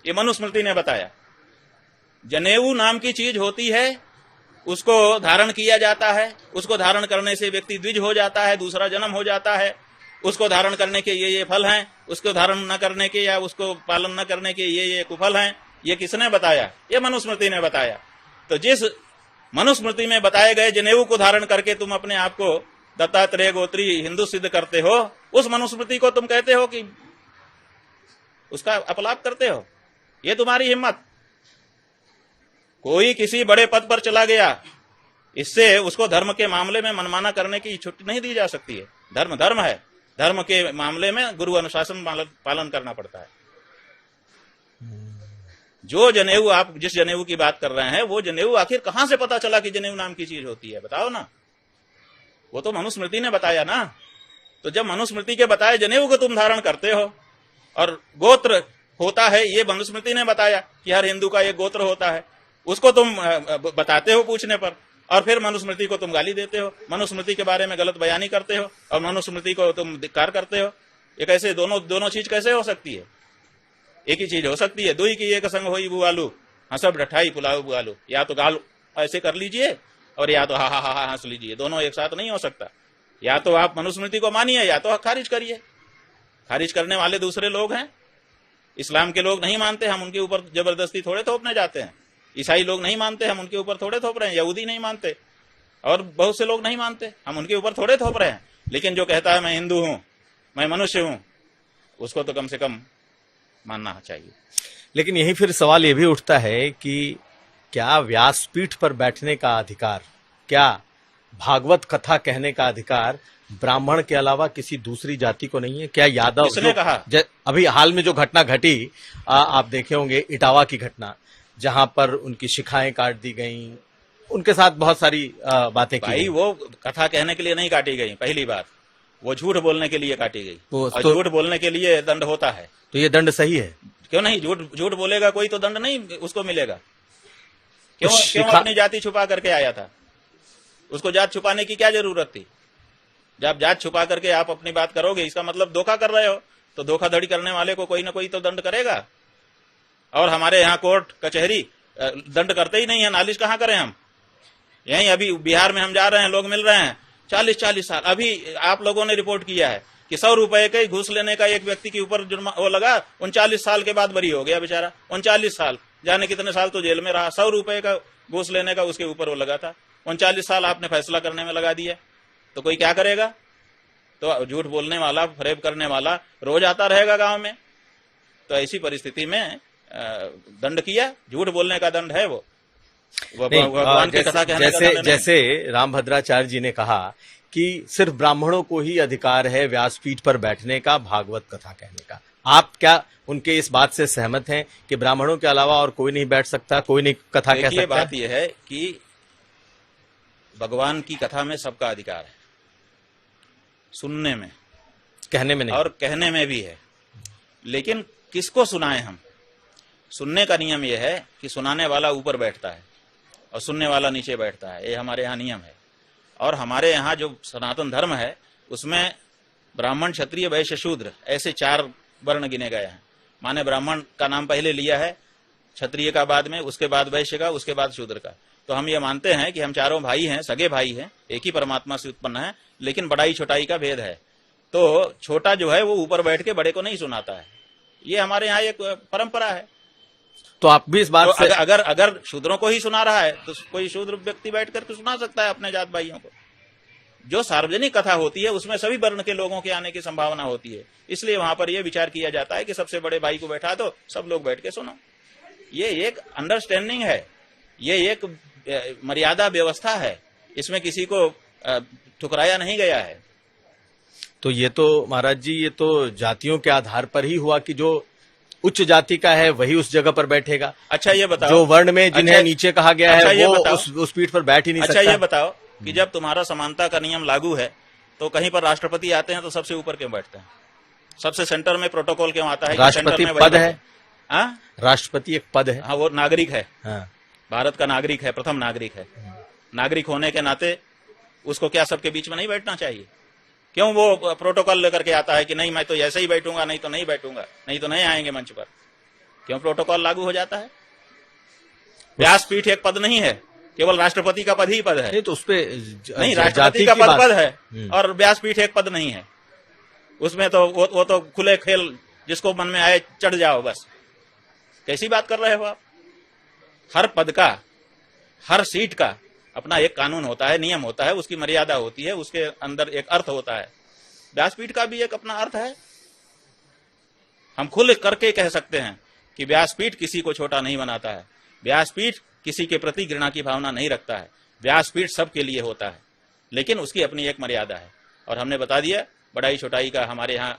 ये मनुस्मृति ने बताया। जनेऊ नाम की चीज होती है, उसको धारण किया जाता है, उसको धारण करने से व्यक्ति द्विज हो जाता है, दूसरा जन्म हो जाता है, उसको धारण करने के ये फल हैं, उसको धारण न करने के या उसको पालन न करने के ये कुफल हैं। ये किसने बताया? ये मनुस्मृति ने बताया। तो जिस मनुस्मृति में बताए गए जनेऊ को धारण करके तुम अपने आप को दत्तात्रेय गोत्री हिंदू सिद्ध करते हो, उस मनुस्मृति को तुम कहते हो कि उसका अपलाप करते हो। ये तुम्हारी हिम्मत। कोई किसी बड़े पद पर चला गया, इससे उसको धर्म के मामले में मनमाना करने की छुट्टी नहीं दी जा सकती है। धर्म धर्म है, धर्म के मामले में गुरु अनुशासन पालन करना पड़ता है। जो जनेऊ, आप जिस जनेऊ की बात कर रहे हैं, वो जनेऊ आखिर कहां से पता चला कि जनेऊ नाम की चीज होती है? बताओ ना। वो तो मनुस्मृति ने बताया ना। तो जब मनुस्मृति के बताए जनेऊ को तुम धारण करते हो, और गोत्र होता है, ये मनुस्मृति ने बताया कि हर हिंदू का एक गोत्र होता है, उसको तुम बताते हो पूछने पर, और फिर मनुस्मृति को तुम गाली देते हो, मनुस्मृति के बारे में गलत बयानी करते हो, और मनुस्मृति को तुम धिक्कार करते हो। ये कैसे दोनों चीज कैसे हो सकती है? एक ही चीज हो सकती है। दुई की एक संग होई बुआलू, हंसब ढठाई पुलाव बुआलू। या तो गाल ऐसे कर लीजिए और या तो हा हा हा हंस लीजिए। दोनों एक साथ नहीं हो सकता। या तो आप मनुस्मृति को मानिए या तो खारिज करिए। खारिज करने वाले दूसरे लोग हैं। इस्लाम के लोग नहीं मानते, हम उनके ऊपर जबरदस्ती थोड़े थोपने जाते हैं। ईसाई लोग नहीं मानते, हम उनके ऊपर थोड़े थोप रहे हैं। यहूदी नहीं मानते और बहुत से लोग नहीं मानते, हम उनके ऊपर थोड़े थोप रहे हैं। लेकिन जो कहता है मैं हिंदू हूं, मैं मनुष्य हूं, उसको तो कम से कम मानना चाहिए। लेकिन यही फिर सवाल ये भी उठता है कि क्या व्यासपीठ पर बैठने का अधिकार, क्या भागवत कथा कहने का अधिकार ब्राह्मण के अलावा किसी दूसरी जाति को नहीं है? क्या यादव, किसने कहा? अभी हाल में जो घटना घटी, आप देखे होंगे इटावा की घटना, जहां पर उनकी शिखाएं काट दी गईं, उनके साथ बहुत सारी बातें की भाई। वो कथा कहने के लिए नहीं काटी गई, पहली बात। वो झूठ बोलने के लिए काटी गई, और झूठ बोलने के लिए दंड होता है। तो ये दंड सही है? क्यों नहीं? झूठ बोलेगा कोई तो दंड नहीं उसको मिलेगा। क्यों अपनी जाति छुपा करके आया था? उसको जात छुपाने की क्या जरूरत थी? जब जात छुपा करके आप अपनी बात करोगे, इसका मतलब धोखा कर रहे हो, तो धोखाधड़ी करने वाले को कोई ना कोई तो दंड करेगा। और हमारे यहाँ कोर्ट कचहरी दंड करते ही नहीं है। नालिश कहाँ करें हम? यहीं अभी बिहार में हम जा रहे हैं, लोग मिल रहे हैं 40-40 साल। अभी आप लोगों ने रिपोर्ट किया है कि 100 रुपए के घूस लेने का एक व्यक्ति के ऊपर जुर्मा वो लगा, 39 साल के बाद बरी हो गया बेचारा। 39 साल, जाने कितने साल तो जेल में रहा। 100 रुपए का घूस लेने का उसके ऊपर वो लगा था। 39 साल आपने फैसला करने में लगा दिया, तो कोई क्या करेगा? तो झूठ बोलने वाला, फरेब करने वाला रोज आता रहेगा गांव में। तो ऐसी परिस्थिति में दंड किया, झूठ बोलने का दंड है वो भगवान की कथा कहने का दंड नहीं। जैसे रामभद्राचार्य जी ने कहा कि सिर्फ ब्राह्मणों को ही अधिकार है व्यासपीठ पर बैठने का, भागवत कथा कहने का। आप क्या उनके इस बात से सहमत हैं कि ब्राह्मणों के अलावा और कोई नहीं बैठ सकता, कोई नहीं कथा कह सकता? बात यह है कि भगवान की कथा में सबका अधिकार है, सुनने में, कहने में नहीं, और कहने में भी है। लेकिन किसको सुनाएं हम? सुनने का नियम यह है कि सुनाने वाला ऊपर बैठता है और सुनने वाला नीचे बैठता है। ये हमारे यहाँ नियम है। और हमारे यहाँ जो सनातन धर्म है, उसमें ब्राह्मण, क्षत्रिय, वैश्य, शूद्र, ऐसे 4 वर्ण गिने गए हैं। माने ब्राह्मण का नाम पहले लिया है, क्षत्रिय का बाद में, उसके बाद वैश्य का, उसके बाद शूद्र का। तो हम ये मानते हैं कि हम चारों भाई हैं, सगे भाई हैं, एक ही परमात्मा से उत्पन्न है, लेकिन बड़ाई छोटाई का भेद है। तो छोटा जो है वो ऊपर बैठ के बड़े को नहीं सुनाता है। ये हमारे यहाँ एक परंपरा है। तो आप भी इस बात तो से अगर शूद्रों को ही सुना रहा है, तो कोई शूद्र व्यक्ति बैठ करके सुना सकता है अपने जात भाइयों को। जो सार्वजनिक कथा होती है उसमें सभी वर्ण के लोगों के आने की संभावना होती है, इसलिए वहां पर यह विचार किया जाता है कि सबसे बड़े भाई को बैठा दो, सब लोग बैठ के सुनो। ये एक अंडरस्टैंडिंग है, ये एक मर्यादा व्यवस्था है, इसमें किसी को ठुकराया नहीं गया है। तो ये तो महाराज जी, ये तो जातियों के आधार पर ही हुआ कि जो उच्च जाति का है वही उस जगह पर बैठेगा। अच्छा ये बताओ, जो वर्ण में जिन्हें नीचे कहा गया है वो उस पीठ पर बैठ ही नहीं सकता। अच्छा ये बताओ कि जब तुम्हारा समानता का नियम लागू है तो कहीं पर राष्ट्रपति आते हैं तो सबसे ऊपर क्यों बैठते हैं? सबसे सेंटर में प्रोटोकॉल क्यों आता है? राष्ट्रपति पद है। हाँ, राष्ट्रपति एक पद है। हाँ, वो नागरिक है। हाँ। भारत का नागरिक है, प्रथम नागरिक है। नागरिक होने के नाते उसको क्या सबके बीच में नहीं बैठना चाहिए? क्यों वो प्रोटोकॉल लेकर के आता है कि नहीं मैं तो ऐसे ही बैठूंगा, नहीं तो नहीं बैठूंगा, नहीं तो नहीं आएंगे मंच पर? क्यों प्रोटोकॉल लागू हो जाता है? व्यासपीठ एक पद नहीं है, केवल राष्ट्रपति का पद ही पद है। नहीं तो उसपे नहीं, राष्ट्रपति का पद है और व्यासपीठ एक पद नहीं है। उसमें तो वो तो खुले खेल, जिसको मन में आए चढ़ जाओ बस। कैसी बात कर रहे हो आप? हर पद का, हर सीट का अपना एक कानून होता है, नियम होता है, उसकी मर्यादा होती है, उसके अंदर एक अर्थ होता है। व्यासपीठ का भी एक अपना अर्थ है। हम खुल करके कह सकते हैं कि व्यासपीठ किसी को छोटा नहीं बनाता है, व्यासपीठ किसी के प्रति घृणा की भावना नहीं रखता है, व्यासपीठ सबके लिए होता है, लेकिन उसकी अपनी एक मर्यादा है। और हमने बता दिया, बड़ाई छोटाई का हमारे यहाँ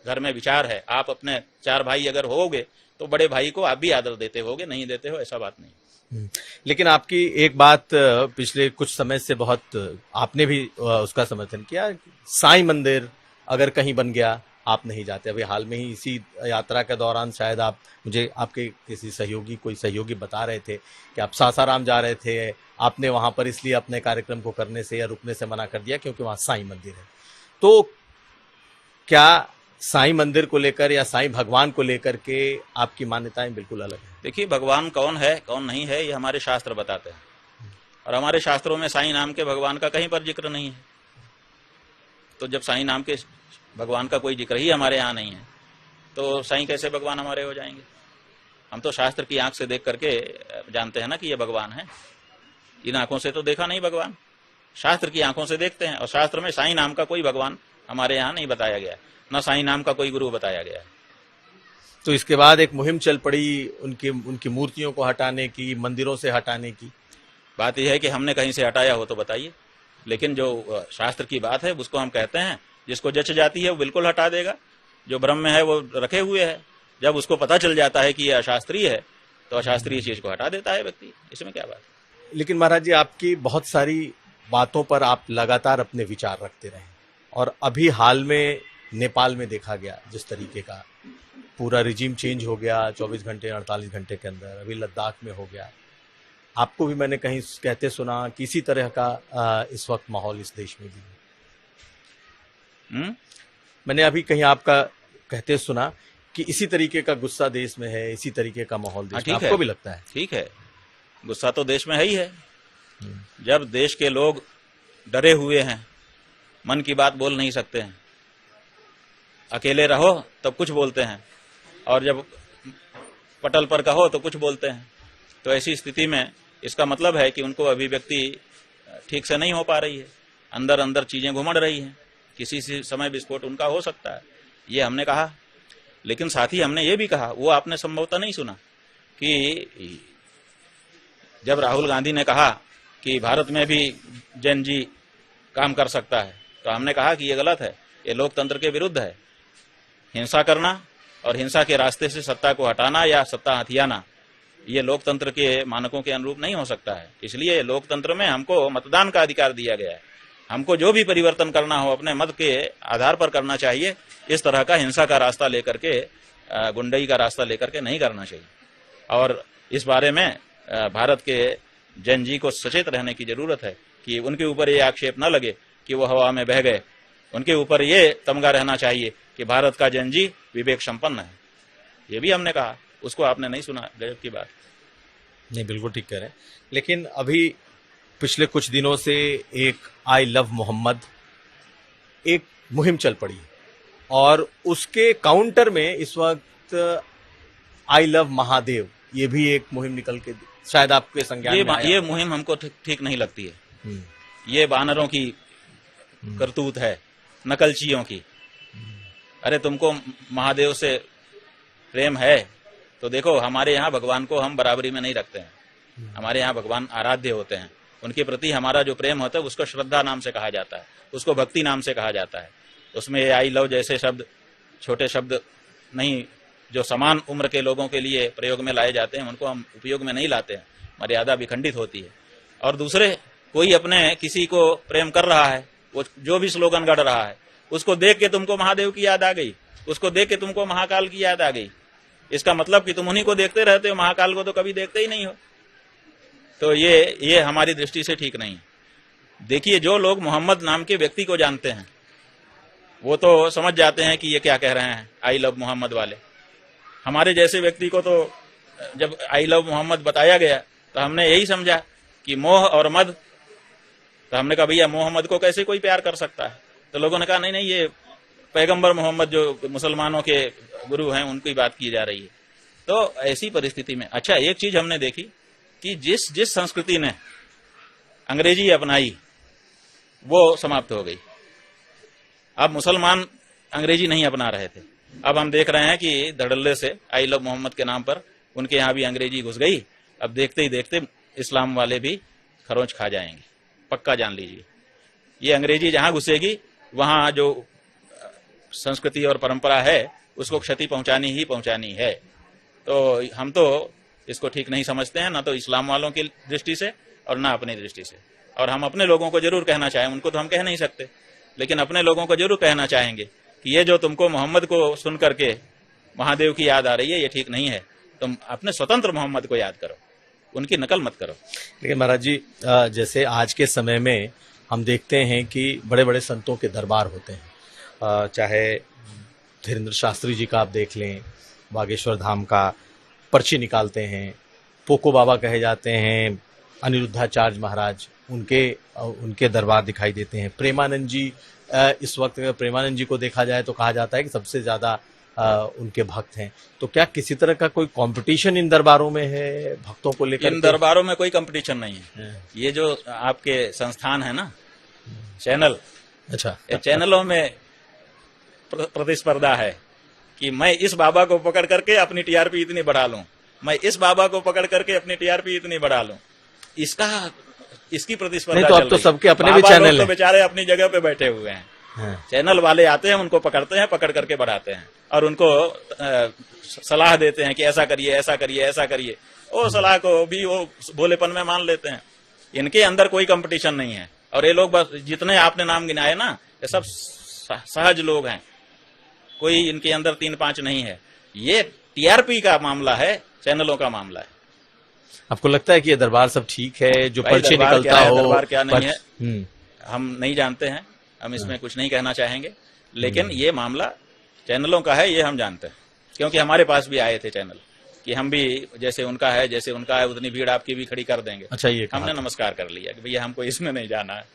घर में विचार है। आप अपने 4 भाई अगर होगे तो बड़े भाई को आप भी आदर देते होगे, नहीं देते हो ऐसा बात नहीं। लेकिन आपकी एक बात पिछले कुछ समय से बहुत आपने भी उसका समर्थन किया, साईं मंदिर अगर कहीं बन गया आप नहीं जाते। अभी हाल में ही इसी यात्रा के दौरान शायद आप, मुझे आपके किसी कोई सहयोगी बता रहे थे कि आप सासाराम जा रहे थे, आपने वहां पर इसलिए अपने कार्यक्रम को करने से या रुकने से मना कर दिया क्योंकि वहां साईं मंदिर है। तो क्या साईं मंदिर को लेकर या साईं भगवान को लेकर के आपकी मान्यताएं बिल्कुल अलग है? देखिए, भगवान कौन है कौन नहीं है ये हमारे शास्त्र बताते हैं, और हमारे शास्त्रों में साईं नाम के भगवान का कहीं पर जिक्र नहीं है। तो जब साईं नाम के भगवान का कोई जिक्र ही हमारे यहाँ नहीं है तो साईं कैसे भगवान हमारे हो जाएंगे? हम तो शास्त्र की आंख से देख करके जानते हैं ना कि ये भगवान है। इन आंखों से तो देखा नहीं भगवान, शास्त्र की आंखों से देखते हैं। और शास्त्र में साईं नाम का कोई भगवान हमारे यहाँ नहीं बताया गया, न साईं नाम का कोई गुरु बताया गया है। तो इसके बाद एक मुहिम चल पड़ी उनकी मूर्तियों को हटाने की, मंदिरों से हटाने की। बात यह है कि हमने कहीं से हटाया हो तो बताइए, लेकिन जो शास्त्र की बात है उसको हम कहते हैं। जिसको जच जाती है वो बिल्कुल हटा देगा, जो भ्रम में है वो रखे हुए है। जब उसको पता चल जाता है कि ये अशास्त्रीय है तो अशास्त्रीय चीज को हटा देता है व्यक्ति, इसमें क्या बात है। लेकिन महाराज जी, आपकी बहुत सारी बातों पर आप लगातार अपने विचार रखते रहे, और अभी हाल में नेपाल में देखा गया जिस तरीके का पूरा रिजीम चेंज हो गया 24 घंटे 48 घंटे के अंदर, अभी लद्दाख में हो गया। आपको भी मैंने कहीं कहते सुना कि इसी तरह का इस वक्त माहौल इस देश में भी है। मैंने अभी कहीं आपका कहते सुना कि इसी तरीके का गुस्सा देश में है, इसी तरीके का माहौल देश में। आपको भी लगता है? ठीक है, गुस्सा तो देश में है ही है। जब देश के लोग डरे हुए हैं, मन की बात बोल नहीं सकते हैं, अकेले रहो तब कुछ बोलते हैं, और जब पटल पर कहो तो कुछ बोलते हैं, तो ऐसी स्थिति में इसका मतलब है कि उनको अभिव्यक्ति ठीक से नहीं हो पा रही है, अंदर अंदर चीजें घुमड़ रही हैं, किसी समय विस्फोट उनका हो सकता है, ये हमने कहा। लेकिन साथ ही हमने ये भी कहा, वो आपने संभवतः नहीं सुना, कि जब राहुल गांधी ने कहा कि भारत में भी जैन जी काम कर सकता है, तो हमने कहा कि ये गलत है, ये लोकतंत्र के विरुद्ध है। हिंसा करना और हिंसा के रास्ते से सत्ता को हटाना या सत्ता हथियाना, ये लोकतंत्र के मानकों के अनुरूप नहीं हो सकता है। इसलिए लोकतंत्र में हमको मतदान का अधिकार दिया गया है, हमको जो भी परिवर्तन करना हो अपने मत के आधार पर करना चाहिए। इस तरह का हिंसा का रास्ता लेकर के, गुंडई का रास्ता लेकर के नहीं करना चाहिए। और इस बारे में भारत के जैन जी को सचेत रहने की जरूरत है कि उनके ऊपर ये आक्षेप न लगे कि वो हवा में बह गए। उनके ऊपर ये तमगा रहना चाहिए कि भारत का जैन जी विवेक संपन्न है। ये भी हमने कहा, उसको आपने नहीं सुना, गजब की बात। नहीं, बिल्कुल ठीक कह रहे हैं। लेकिन अभी पिछले कुछ दिनों से एक आई लव मोहम्मद एक मुहिम चल पड़ी, और उसके काउंटर में इस वक्त आई लव महादेव, ये भी एक मुहिम निकल के शायद आपके संज्ञान में आया। ये मुहिम हमको ठीक नहीं लगती है। ये बानरों की करतूत है, नकलचियों की। अरे तुमको महादेव से प्रेम है तो देखो, हमारे यहाँ भगवान को हम बराबरी में नहीं रखते हैं। हमारे यहाँ भगवान आराध्य होते हैं, उनके प्रति हमारा जो प्रेम होता है उसको श्रद्धा नाम से कहा जाता है, उसको भक्ति नाम से कहा जाता है। उसमें आई लव जैसे शब्द छोटे शब्द नहीं, जो समान उम्र के लोगों के लिए प्रयोग में लाए जाते हैं उनको हम उपयोग में नहीं लाते हैं, मर्यादा विखंडित होती है। और दूसरे, कोई अपने किसी को प्रेम कर रहा है, वो जो भी स्लोगन गढ़ रहा है, उसको देख के तुमको महादेव की याद आ गई, उसको देख के तुमको महाकाल की याद आ गई। इसका मतलब कि तुम उन्हीं को देखते रहते हो, महाकाल को तो कभी देखते ही नहीं हो। तो ये हमारी दृष्टि से ठीक नहीं है। देखिए, जो लोग मोहम्मद नाम के व्यक्ति को जानते हैं, वो तो समझ जाते हैं कि ये क्या कह रहे हैं आई लव मोहम्मद वाले। हमारे जैसे व्यक्ति को तो जब आई लव मोहम्मद बताया गया तो हमने यही समझा कि मोह और मद, तो हमने कहा भैया मोहम्मद को कैसे कोई प्यार कर सकता है? तो लोगों ने कहा नहीं नहीं, ये पैगंबर मोहम्मद जो मुसलमानों के गुरु हैं उनकी बात की जा रही है। तो ऐसी परिस्थिति में अच्छा एक चीज हमने देखी कि जिस संस्कृति ने अंग्रेजी अपनाई वो समाप्त हो गई। अब मुसलमान अंग्रेजी नहीं अपना रहे थे, अब हम देख रहे हैं कि धड़ल्ले से आई लव मोहम्मद के नाम पर उनके यहाँ भी अंग्रेजी घुस गई। अब देखते ही देखते इस्लाम वाले भी खरोंच खा जाएंगे, पक्का जान लीजिए। ये अंग्रेजी जहां घुसेगी वहां जो संस्कृति और परंपरा है उसको क्षति पहुंचानी ही पहुंचानी है। तो हम तो इसको ठीक नहीं समझते हैं, ना तो इस्लाम वालों की दृष्टि से और ना अपनी दृष्टि से। और हम अपने लोगों को जरूर कहना चाहें, उनको तो हम कह नहीं सकते, लेकिन अपने लोगों को जरूर कहना चाहेंगे कि ये जो तुमको मोहम्मद को सुन करके महादेव की याद आ रही है ये ठीक नहीं है। तुम अपने स्वतंत्र मोहम्मद को याद करो, उनकी नकल मत करो। लेकिन महाराज जी, जैसे आज के समय में हम देखते हैं कि बड़े बड़े संतों के दरबार होते हैं, चाहे धीरेन्द्र शास्त्री जी का आप देख लें, बागेश्वर धाम का पर्ची निकालते हैं, पोको बाबा कहे जाते हैं, अनिरुद्धाचार्य महाराज, उनके दरबार दिखाई देते हैं। प्रेमानंद जी, इस वक्त प्रेमानंद जी को देखा जाए तो कहा जाता है कि सबसे ज्यादा उनके भक्त हैं। तो क्या किसी तरह का कोई कंपटीशन इन दरबारों में है भक्तों को लेकर? इन दरबारों में कोई कंपटीशन नहीं है। ये जो आपके संस्थान है ना, चैनल, अच्छा, चैनलों में प्रतिस्पर्धा है कि मैं इस बाबा को पकड़ करके अपनी टीआरपी इतनी बढ़ा लूं, मैं इस बाबा को पकड़ करके अपनी टीआरपी इतनी बढ़ा लूं, इसकी प्रतिस्पर्धा नहीं तो अब तो सबके अपने भी चैनल हैं। तो बेचारे अपनी जगह पे बैठे हुए हैं। चैनल वाले आते हैं, उनको पकड़ते हैं, पकड़ करके बढ़ाते हैं और उनको सलाह देते हैं कि ऐसा करिए, ऐसा करिए, ऐसा करिए। वो सलाह को भी वो भोलेपन में मान लेते हैं। इनके अंदर कोई कंपटीशन नहीं है। और ये लोग बस जितने आपने नाम गिनाए ना, ये सब सहज लोग हैं, कोई इनके अंदर 3-5 नहीं है। ये टीआरपी का मामला है, चैनलों का मामला है। आपको लगता है कि ये दरबार सब ठीक है जो पर्ची निकलता हो? दरबार क्या नहीं है हम नहीं जानते हैं, हम इसमें कुछ नहीं कहना चाहेंगे, लेकिन ये मामला चैनलों का है, ये हम जानते हैं। क्योंकि हमारे पास भी आए थे चैनल कि हम भी जैसे उनका है उतनी भीड़ आपकी भी खड़ी कर देंगे। अच्छा, ये हमने नमस्कार कर लिया कि भैया हमको इसमें नहीं जाना है।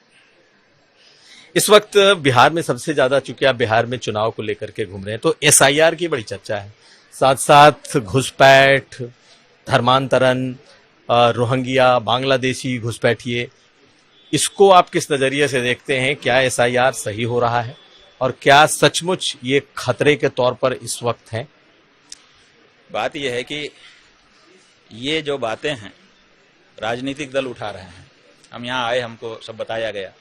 इस वक्त बिहार में सबसे ज्यादा, चूंकि आप बिहार में चुनाव को लेकर के घूम रहे हैं, तो एसआईआर की बड़ी चर्चा है, साथ साथ घुसपैठ, धर्मांतरण, रोहिंग्या, बांग्लादेशी घुसपैठिए, इसको आप किस नजरिए से देखते हैं? क्या एसआईआर सही हो रहा है और क्या सचमुच ये खतरे के तौर पर इस वक्त है? बात यह है कि ये जो बातें हैं राजनीतिक दल उठा रहे हैं। हम यहाँ आए, हमको सब बताया गया,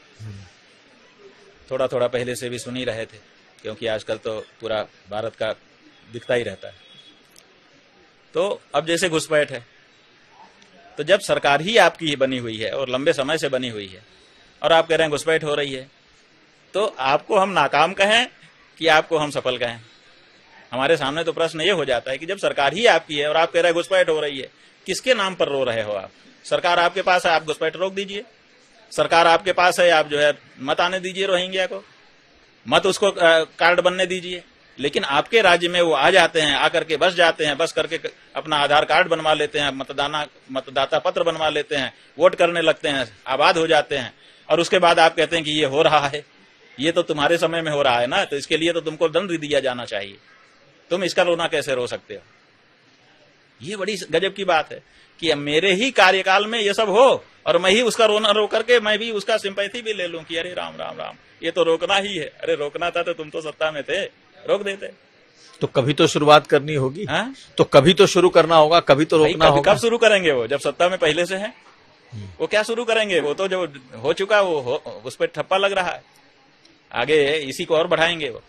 थोड़ा थोड़ा पहले से भी सुन ही रहे थे, क्योंकि आजकल तो पूरा भारत का दिखता ही रहता है। तो अब जैसे घुसपैठ है, तो जब सरकार ही आपकी ही बनी हुई है और लंबे समय से बनी हुई है और आप कह रहे हैं घुसपैठ हो रही है, तो आपको हम नाकाम कहें कि आपको हम सफल कहें? हमारे सामने तो प्रश्न ये हो जाता है कि जब सरकार ही आपकी है और आप कह रहे हैं घुसपैठ हो रही है, किसके नाम पर रो रहे हो आप? सरकार आपके पास है, आप घुसपैठ रोक दीजिए। सरकार आपके पास है, आप जो है मत आने दीजिए रोहिंग्या को, मत उसको कार्ड बनने दीजिए। लेकिन आपके राज्य में वो आ जाते हैं, आकर के बस जाते हैं, बस करके अपना आधार कार्ड बनवा लेते हैं, मतदाता पत्र बनवा लेते हैं, वोट करने लगते हैं, आबाद हो जाते हैं, और उसके बाद आप कहते हैं कि ये हो रहा है। ये तो तुम्हारे समय में हो रहा है ना, तो इसके लिए तो तुमको दंड दिया जाना चाहिए। तुम इसका रोना कैसे रो सकते हो? ये बड़ी गजब की बात है कि मेरे ही कार्यकाल में ये सब हो और मैं ही उसका रोना रो करके मैं भी उसका सिंपैथी भी ले लूं कि अरे राम राम राम, ये तो रोकना ही है। अरे रोकना था तो तुम तो सत्ता में थे, रोक देते। तो कभी तो शुरुआत करनी होगी। हाँ? तो कभी तो शुरू करना होगा, कभी तो रोकना होगा। कब शुरू करेंगे? वो जब सत्ता में पहले से है, वो क्या शुरू करेंगे? वो तो जो हो चुका वो उस पर ठप्पा लग रहा है, आगे इसी को और बढ़ाएंगे वो।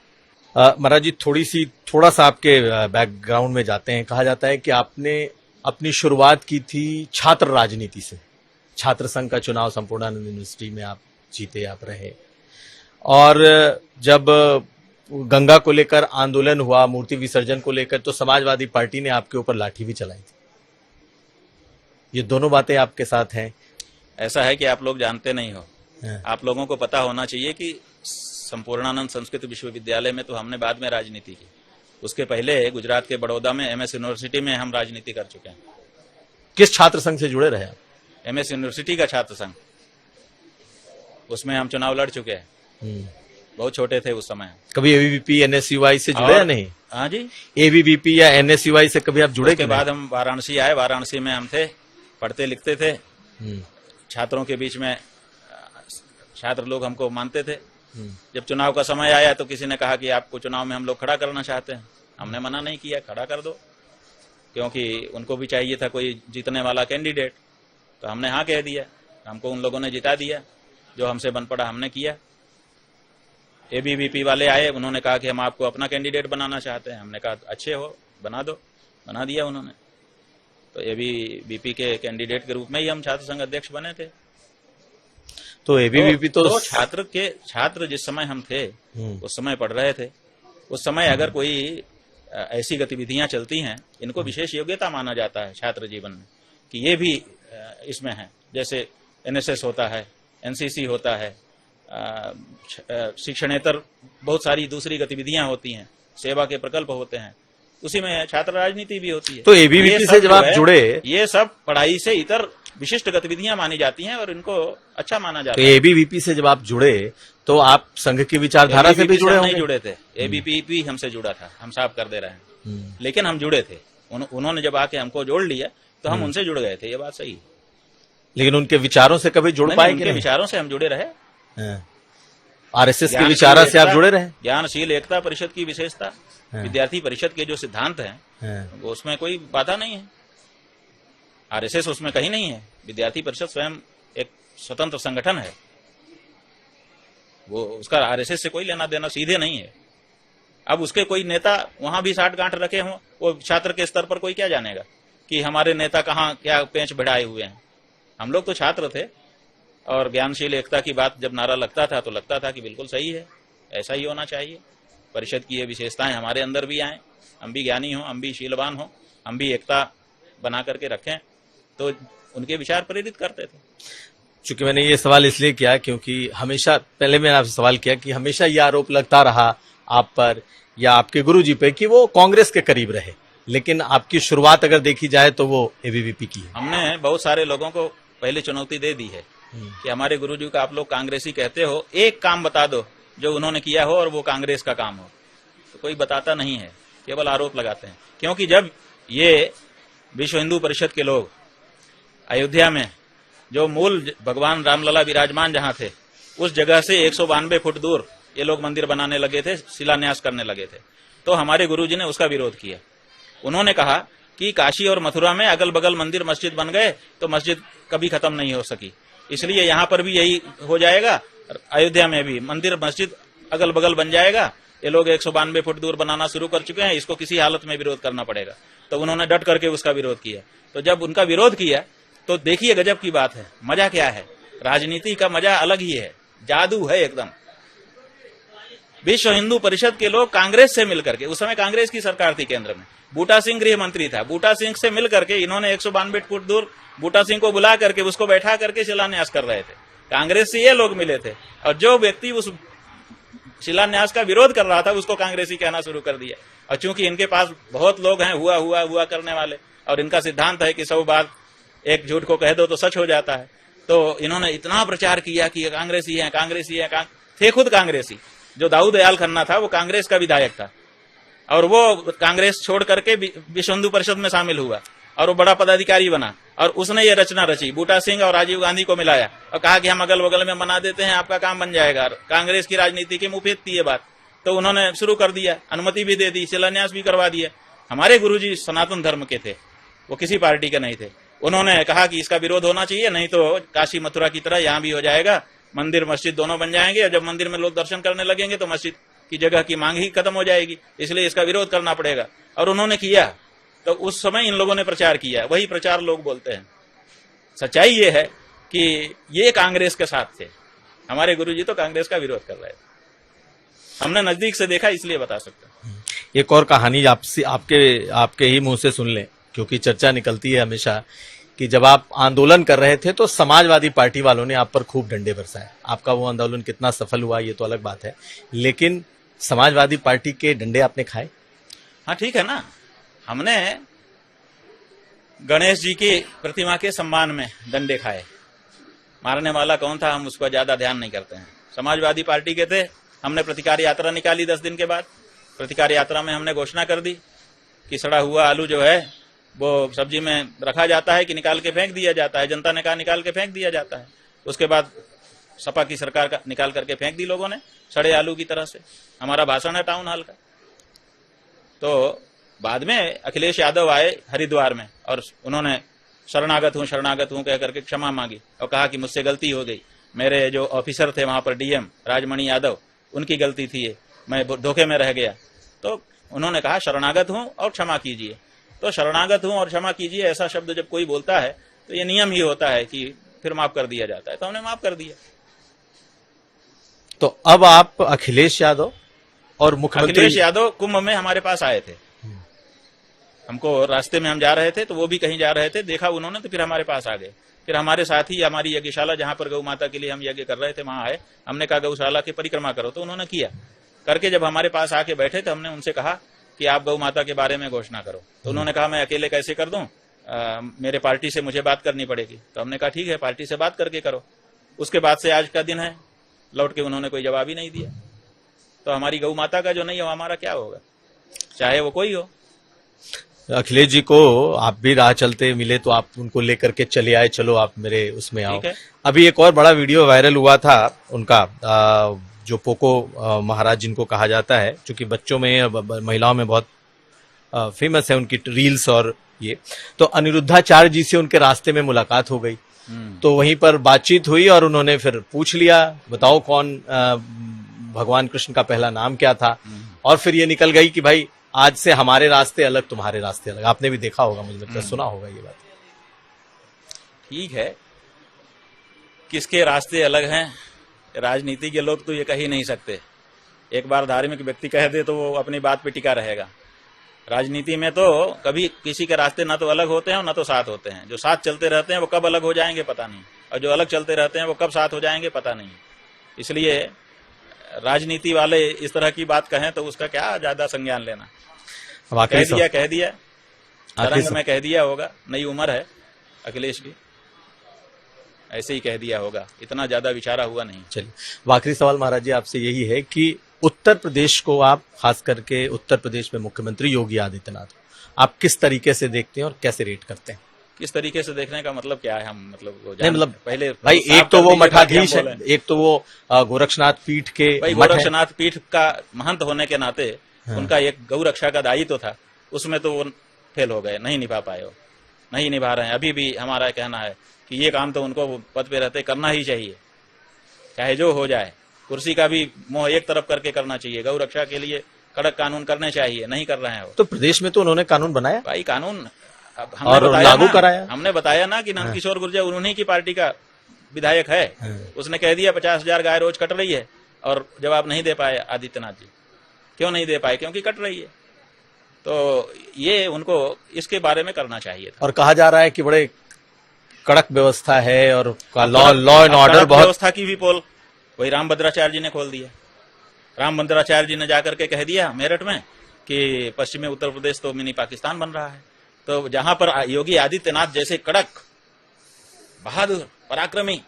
महाराज जी, थोड़ा सा आपके बैकग्राउंड में जाते हैं। कहा जाता है कि आपने अपनी शुरुआत की थी छात्र राजनीति से। छात्र संघ का चुनाव संपूर्णानंद यूनिवर्सिटी में आप जीते, आप रहे, और जब गंगा को लेकर आंदोलन हुआ, मूर्ति विसर्जन को लेकर, तो समाजवादी पार्टी ने आपके ऊपर लाठी भी चलाई थी। ये दोनों बातें आपके साथ हैं। ऐसा है कि आप लोग जानते नहीं हो। आप लोगों को पता होना चाहिए कि संपूर्णानंद संस्कृत विश्वविद्यालय में तो हमने बाद में राजनीति की। उसके पहले गुजरात के बड़ौदा में एमएस यूनिवर्सिटी में हम राजनीति कर चुके हैं। किस छात्र संघ से जुड़े रहे आप? एमएस यूनिवर्सिटी का छात्र संघ, उसमें हम चुनाव लड़ चुके हैं। बहुत छोटे थे उस समय। कभी एबीवीपी एनएसयूआई से जुड़े या नहीं? हाँ जी, एबीवीपी या एनएसयूआई से कभी आप जुड़े? उसके बाद हम वाराणसी आए। वाराणसी में हम थे, पढ़ते लिखते थे। छात्रों के बीच में छात्र लोग हमको मानते थे। जब चुनाव का समय आया तो किसी ने कहा कि आपको चुनाव में हम लोग खड़ा करना चाहते हैं। हमने मना नहीं किया, खड़ा कर दो, क्योंकि उनको भी चाहिए था कोई जीतने वाला कैंडिडेट। तो हमने हाँ कह दिया। हमको उन लोगों ने जिता दिया, जो हमसे बन पड़ा हमने किया। एबीवीपी वाले आए, उन्होंने कहा कि हम आपको अपना कैंडिडेट बनाना चाहते हैं। हमने कहा अच्छे हो, बना दो, बना दिया उन्होंने। तो एबीवीपी के कैंडिडेट के रूप में ही हम छात्र संघ अध्यक्ष बने थे। तो एबीवीपी तो छात्र जिस समय हम थे उस समय पढ़ रहे थे। उस समय अगर कोई ऐसी गतिविधियां चलती हैं, इनको विशेष योग्यता माना जाता है छात्र जीवन में, कि ये भी इसमें है। जैसे एनएसएस होता है, एनसीसी होता है, शिक्षणेतर बहुत सारी दूसरी गतिविधियां होती हैं, सेवा के प्रकल्प होते हैं, उसी में छात्र राजनीति भी होती है। तो एबीवीपी से जब आप जुड़े, ये सब पढ़ाई से इतर विशिष्ट गतिविधियां मानी जाती हैं और इनको अच्छा माना जाता है। तो एबीवीपी से जब आप जुड़े तो आप संघ की विचारधारा से भी जुड़े होंगे? नहीं जुड़े थे, एबीवीपी हमसे जुड़ा था, हम साफ कर दे रहे हैं। लेकिन हम जुड़े थे। उन्होंने जब आके हमको जोड़ लिया तो हम उनसे जुड़ गए थे, ये बात सही। लेकिन उनके विचारों से कभी जुड़ पाए? उनके विचारों से हम जुड़े रहे। आरएसएस के विचारों से आप जुड़े रहे? ज्ञानशील एकता परिषद की विशेषता, विद्यार्थी परिषद के जो सिद्धांत हैं वो उसमें कोई बाधा नहीं है। आरएसएस उसमें कहीं नहीं है। विद्यार्थी परिषद स्वयं एक स्वतंत्र संगठन है, वो उसका आरएसएस से कोई लेना देना सीधे नहीं है। अब उसके कोई नेता वहां भी साठ गांठ रखे हों, वो छात्र के स्तर पर कोई क्या जानेगा कि हमारे नेता कहाँ क्या पेंच बढ़ाए हुए हैं। हम लोग तो छात्र थे और ज्ञानशील एकता की बात जब नारा लगता था तो लगता था कि बिल्कुल सही है, ऐसा ही होना चाहिए। परिषद की ये विशेषताएं हमारे अंदर भी आए, हम भी ज्ञानी हों, हम भी शीलवान हों, हम भी एकता बना करके रखें। तो उनके विचार प्रेरित करते थे। चूंकि मैंने ये सवाल इसलिए किया क्योंकि हमेशा, पहले मैंने आपसे सवाल किया कि हमेशा ये आरोप लगता रहा आप पर या आपके गुरुजी पे कि वो कांग्रेस के करीब रहे, लेकिन आपकी शुरुआत अगर देखी जाए तो वो एबीवीपी की है। हमने बहुत सारे लोगों को पहले चुनौती दे दी है कि हमारे गुरुजी को आप लोग कांग्रेसी कहते हो, एक काम बता दो जो उन्होंने किया हो और वो कांग्रेस का काम हो। तो कोई बताता नहीं है, केवल आरोप लगाते हैं। क्योंकि जब ये विश्व हिंदू परिषद के लोग अयोध्या में जो मूल भगवान रामलला विराजमान जहां थे, उस जगह से 192 फुट दूर ये लोग मंदिर बनाने लगे थे, शिलान्यास करने लगे थे, तो हमारे गुरुजी ने उसका विरोध किया। उन्होंने कहा कि काशी और मथुरा में अगल बगल मंदिर मस्जिद बन गए तो मस्जिद कभी खत्म नहीं हो सकी, इसलिए यहाँ पर भी यही हो जाएगा। अयोध्या में भी मंदिर मस्जिद अगल बगल बन जाएगा। ये लोग 192 फुट दूर बनाना शुरू कर चुके हैं, इसको किसी हालत में विरोध करना पड़ेगा। तो उन्होंने डट करके उसका विरोध किया। तो जब उनका विरोध किया तो देखिए गजब की बात है, मजा क्या है, राजनीति का मजा अलग ही है, जादू है एकदम। विश्व हिंदू परिषद के लोग कांग्रेस से मिलकर के, उस समय कांग्रेस की सरकार थी केंद्र में, बूटा सिंह गृह मंत्री था, बूटा सिंह से मिलकर के इन्होंने 192 फुट दूर बूटा सिंह को बुला करके उसको बैठा करके शिलान्यास कर रहे थे। कांग्रेस से ये लोग मिले थे और जो व्यक्ति उस शिलान्यास का विरोध कर रहा था उसको कांग्रेसी कहना शुरू कर दिया। और चूंकि इनके पास बहुत लोग हैं हुआ करने वाले, और इनका सिद्धांत है कि 100 बार एक झूठ को कह दो तो सच हो जाता है, तो इन्होंने इतना प्रचार किया कि कांग्रेसी है, कांग्रेसी है। थे खुद कांग्रेसी। जो दाऊद दयाल खन्ना था वो कांग्रेस का विधायक था और वो कांग्रेस छोड़ करके विश्व हिंदू परिषद में शामिल हुआ और वो बड़ा पदाधिकारी बना। और उसने ये रचना रची, बूटा सिंह और राजीव गांधी को मिलाया और कहा कि हम अगल बगल में बना देते हैं, आपका काम बन जाएगा। कांग्रेस की राजनीति के मुफीद थी ये बात, तो उन्होंने शुरू कर दिया, अनुमति भी दे दी, शिलान्यास भी करवा दिया। हमारे गुरुजी सनातन धर्म के थे, वो किसी पार्टी के नहीं थे। उन्होंने कहा कि इसका विरोध होना चाहिए, नहीं तो काशी मथुरा की तरह यहाँ भी हो जाएगा, मंदिर मस्जिद दोनों बन जाएंगे और जब मंदिर में लोग दर्शन करने लगेंगे तो मस्जिद की जगह की मांग ही खत्म हो जाएगी, इसलिए इसका विरोध करना पड़ेगा। और उन्होंने किया, तो उस समय इन लोगों ने प्रचार किया, वही प्रचार लोग बोलते हैं। सच्चाई ये है कि ये कांग्रेस के साथ थे, हमारे गुरुजी तो कांग्रेस का विरोध कर रहे थे। हमने नजदीक से देखा इसलिए बता सकते हैं। एक और कहानी आपसे आपके ही मुंह से सुन लें, क्योंकि चर्चा निकलती है हमेशा कि जब आप आंदोलन कर रहे थे तो समाजवादी पार्टी वालों ने आप पर खूब डंडे बरसाए। आपका वो आंदोलन कितना सफल हुआ ये तो अलग बात है, लेकिन समाजवादी पार्टी के डंडे आपने खाए? हाँ ठीक है ना, हमने गणेश जी की प्रतिमा के सम्मान में डंडे खाए। मारने वाला कौन था हम उसको ज्यादा ध्यान नहीं करते हैं। समाजवादी पार्टी के थे, हमने प्रतिकार यात्रा निकाली 10 दिन के बाद। प्रतिकार यात्रा में हमने घोषणा कर दी कि सड़ा हुआ आलू जो है वो सब्जी में रखा जाता है कि निकाल के फेंक दिया जाता है। जनता ने कहा निकाल के फेंक दिया जाता है। उसके बाद सपा की सरकार का निकाल करके फेंक दी लोगों ने सड़े आलू की तरह से। हमारा भाषण है टाउन हॉल का। तो बाद में अखिलेश यादव आए हरिद्वार में और उन्होंने शरणागत हूं कह करके क्षमा मांगी और कहा कि मुझसे गलती हो गई। मेरे जो ऑफिसर थे वहां पर डीएम राजमणि यादव, उनकी गलती थी ये, मैं धोखे में रह गया। तो उन्होंने कहा शरणागत हूं और क्षमा कीजिए। तो शरणागत हूं और क्षमा कीजिए ऐसा शब्द जब कोई बोलता है तो ये नियम ही होता है कि फिर माफ कर दिया जाता है। तो हमने माफ कर दिया। तो अब आप अखिलेश यादव और मुख्यमंत्री अखिलेश यादव कुंभ में हमारे पास आए थे। हमको रास्ते में हम जा रहे थे तो वो भी कहीं जा रहे थे, देखा उन्होंने तो फिर हमारे पास आ गए। फिर हमारे साथ ही हमारी यज्ञशाला जहां पर गौ माता के लिए हम यज्ञ कर रहे थे वहां आए। हमने कहा गौशाला की परिक्रमा करो, तो उन्होंने किया। करके जब हमारे पास आके बैठे तो हमने उनसे कहा कि आप गौ माता के बारे में घोषणा करो। तो उन्होंने कहा मैं अकेले कैसे कर दूं, मेरे पार्टी से मुझे बात करनी पड़ेगी। तो हमने कहा ठीक है, पार्टी से बात करके करो। उसके बाद से आज का दिन है, लौट के उन्होंने कोई जवाब ही नहीं दिया। तो हमारी गौ माता का जो नहीं हो हमारा क्या होगा, चाहे वो कोई हो। अखिलेश जी को आप भी राह चलते मिले तो आप उनको लेकर के चले आए, चलो आप मेरे उसमें आओ। अभी एक और बड़ा वीडियो वायरल हुआ था उनका, जो पोको महाराज जिनको कहा जाता है, क्योंकि बच्चों में महिलाओं में बहुत फेमस है उनकी रील्स और ये। तो अनिरुद्धाचार्य जी से उनके रास्ते में मुलाकात हो गई। तो वहीं पर बातचीत हुई और उन्होंने फिर पूछ लिया बताओ कौन भगवान कृष्ण का पहला नाम क्या था। और फिर ये निकल गई कि भाई आज से हमारे रास्ते अलग तुम्हारे रास्ते अलग। आपने भी देखा होगा, मुझे लगता है सुना होगा ये बात। ठीक है, किसके रास्ते अलग हैं राजनीति के लोग तो ये कह ही नहीं सकते। एक बार धार्मिक व्यक्ति कह दे तो वो अपनी बात पे टिका रहेगा। राजनीति में तो कभी किसी के रास्ते ना तो अलग होते हैं और ना तो साथ होते हैं। जो साथ चलते रहते हैं वो कब अलग हो जाएंगे पता नहीं, और जो अलग चलते रहते हैं वो कब साथ हो जाएंगे पता नहीं। इसलिए राजनीति वाले इस तरह की बात कहें तो उसका क्या ज्यादा संज्ञान लेना। कह दिया तरंग में कह दिया होगा, नई उम्र है अखिलेश की, ऐसे ही कह दिया होगा, इतना ज्यादा विचारा हुआ नहीं। चलिए आखिरी सवाल महाराज जी आपसे यही है कि उत्तर प्रदेश को आप, खास करके उत्तर प्रदेश में मुख्यमंत्री योगी आदित्यनाथ, आप किस तरीके से देखते हैं और कैसे रेट करते हैं? किस तरीके से देखने का मतलब क्या है? हम मतलब पहले भाई एक तो वो मठाधीश है, एक तो वो गोरक्षनाथ पीठ के, भाई गोरक्षनाथ पीठ का महंत होने के नाते उनका एक गौ रक्षा का दायित्व था, उसमें तो वो फेल हो गए, नहीं निभा पाए, वो नहीं निभा रहे हैं। अभी भी हमारा कहना है कि ये काम तो उनको पद पे रहते करना ही चाहिए, चाहे जो हो जाए। कुर्सी का भी मोह एक तरफ करके करना चाहिए, गौ रक्षा के लिए कड़क कानून करने चाहिए, नहीं कर रहे हैं वो। तो प्रदेश में तो उन्होंने कानून बनाया भाई, कानून और लागू कराया। हमने बताया ना कि नंदकिशोर गुर्जर उन्हीं की पार्टी का विधायक है। उसने कह दिया 50,000 गाय रोज कट रही है, और जवाब नहीं दे पाए आदित्यनाथ जी। क्यों नहीं दे पाए? क्योंकि कट रही है। तो ये उनको इसके बारे में करना चाहिए था। और कहा जा रहा है कि बड़े कड़क व्यवस्था है और लॉ एंड ऑर्डर बहुत। व्यवस्था की भी पोल वही रामभद्राचार्य जी ने खोल दिया। रामभद्राचार्य जी ने जाकर के कह दिया मेरठ में कि पश्चिमी उत्तर प्रदेश तो मिनी पाकिस्तान बन रहा है। तो जहां पर योगी आदित्यनाथ जैसे कड़क, बहादुर, पराक्रमी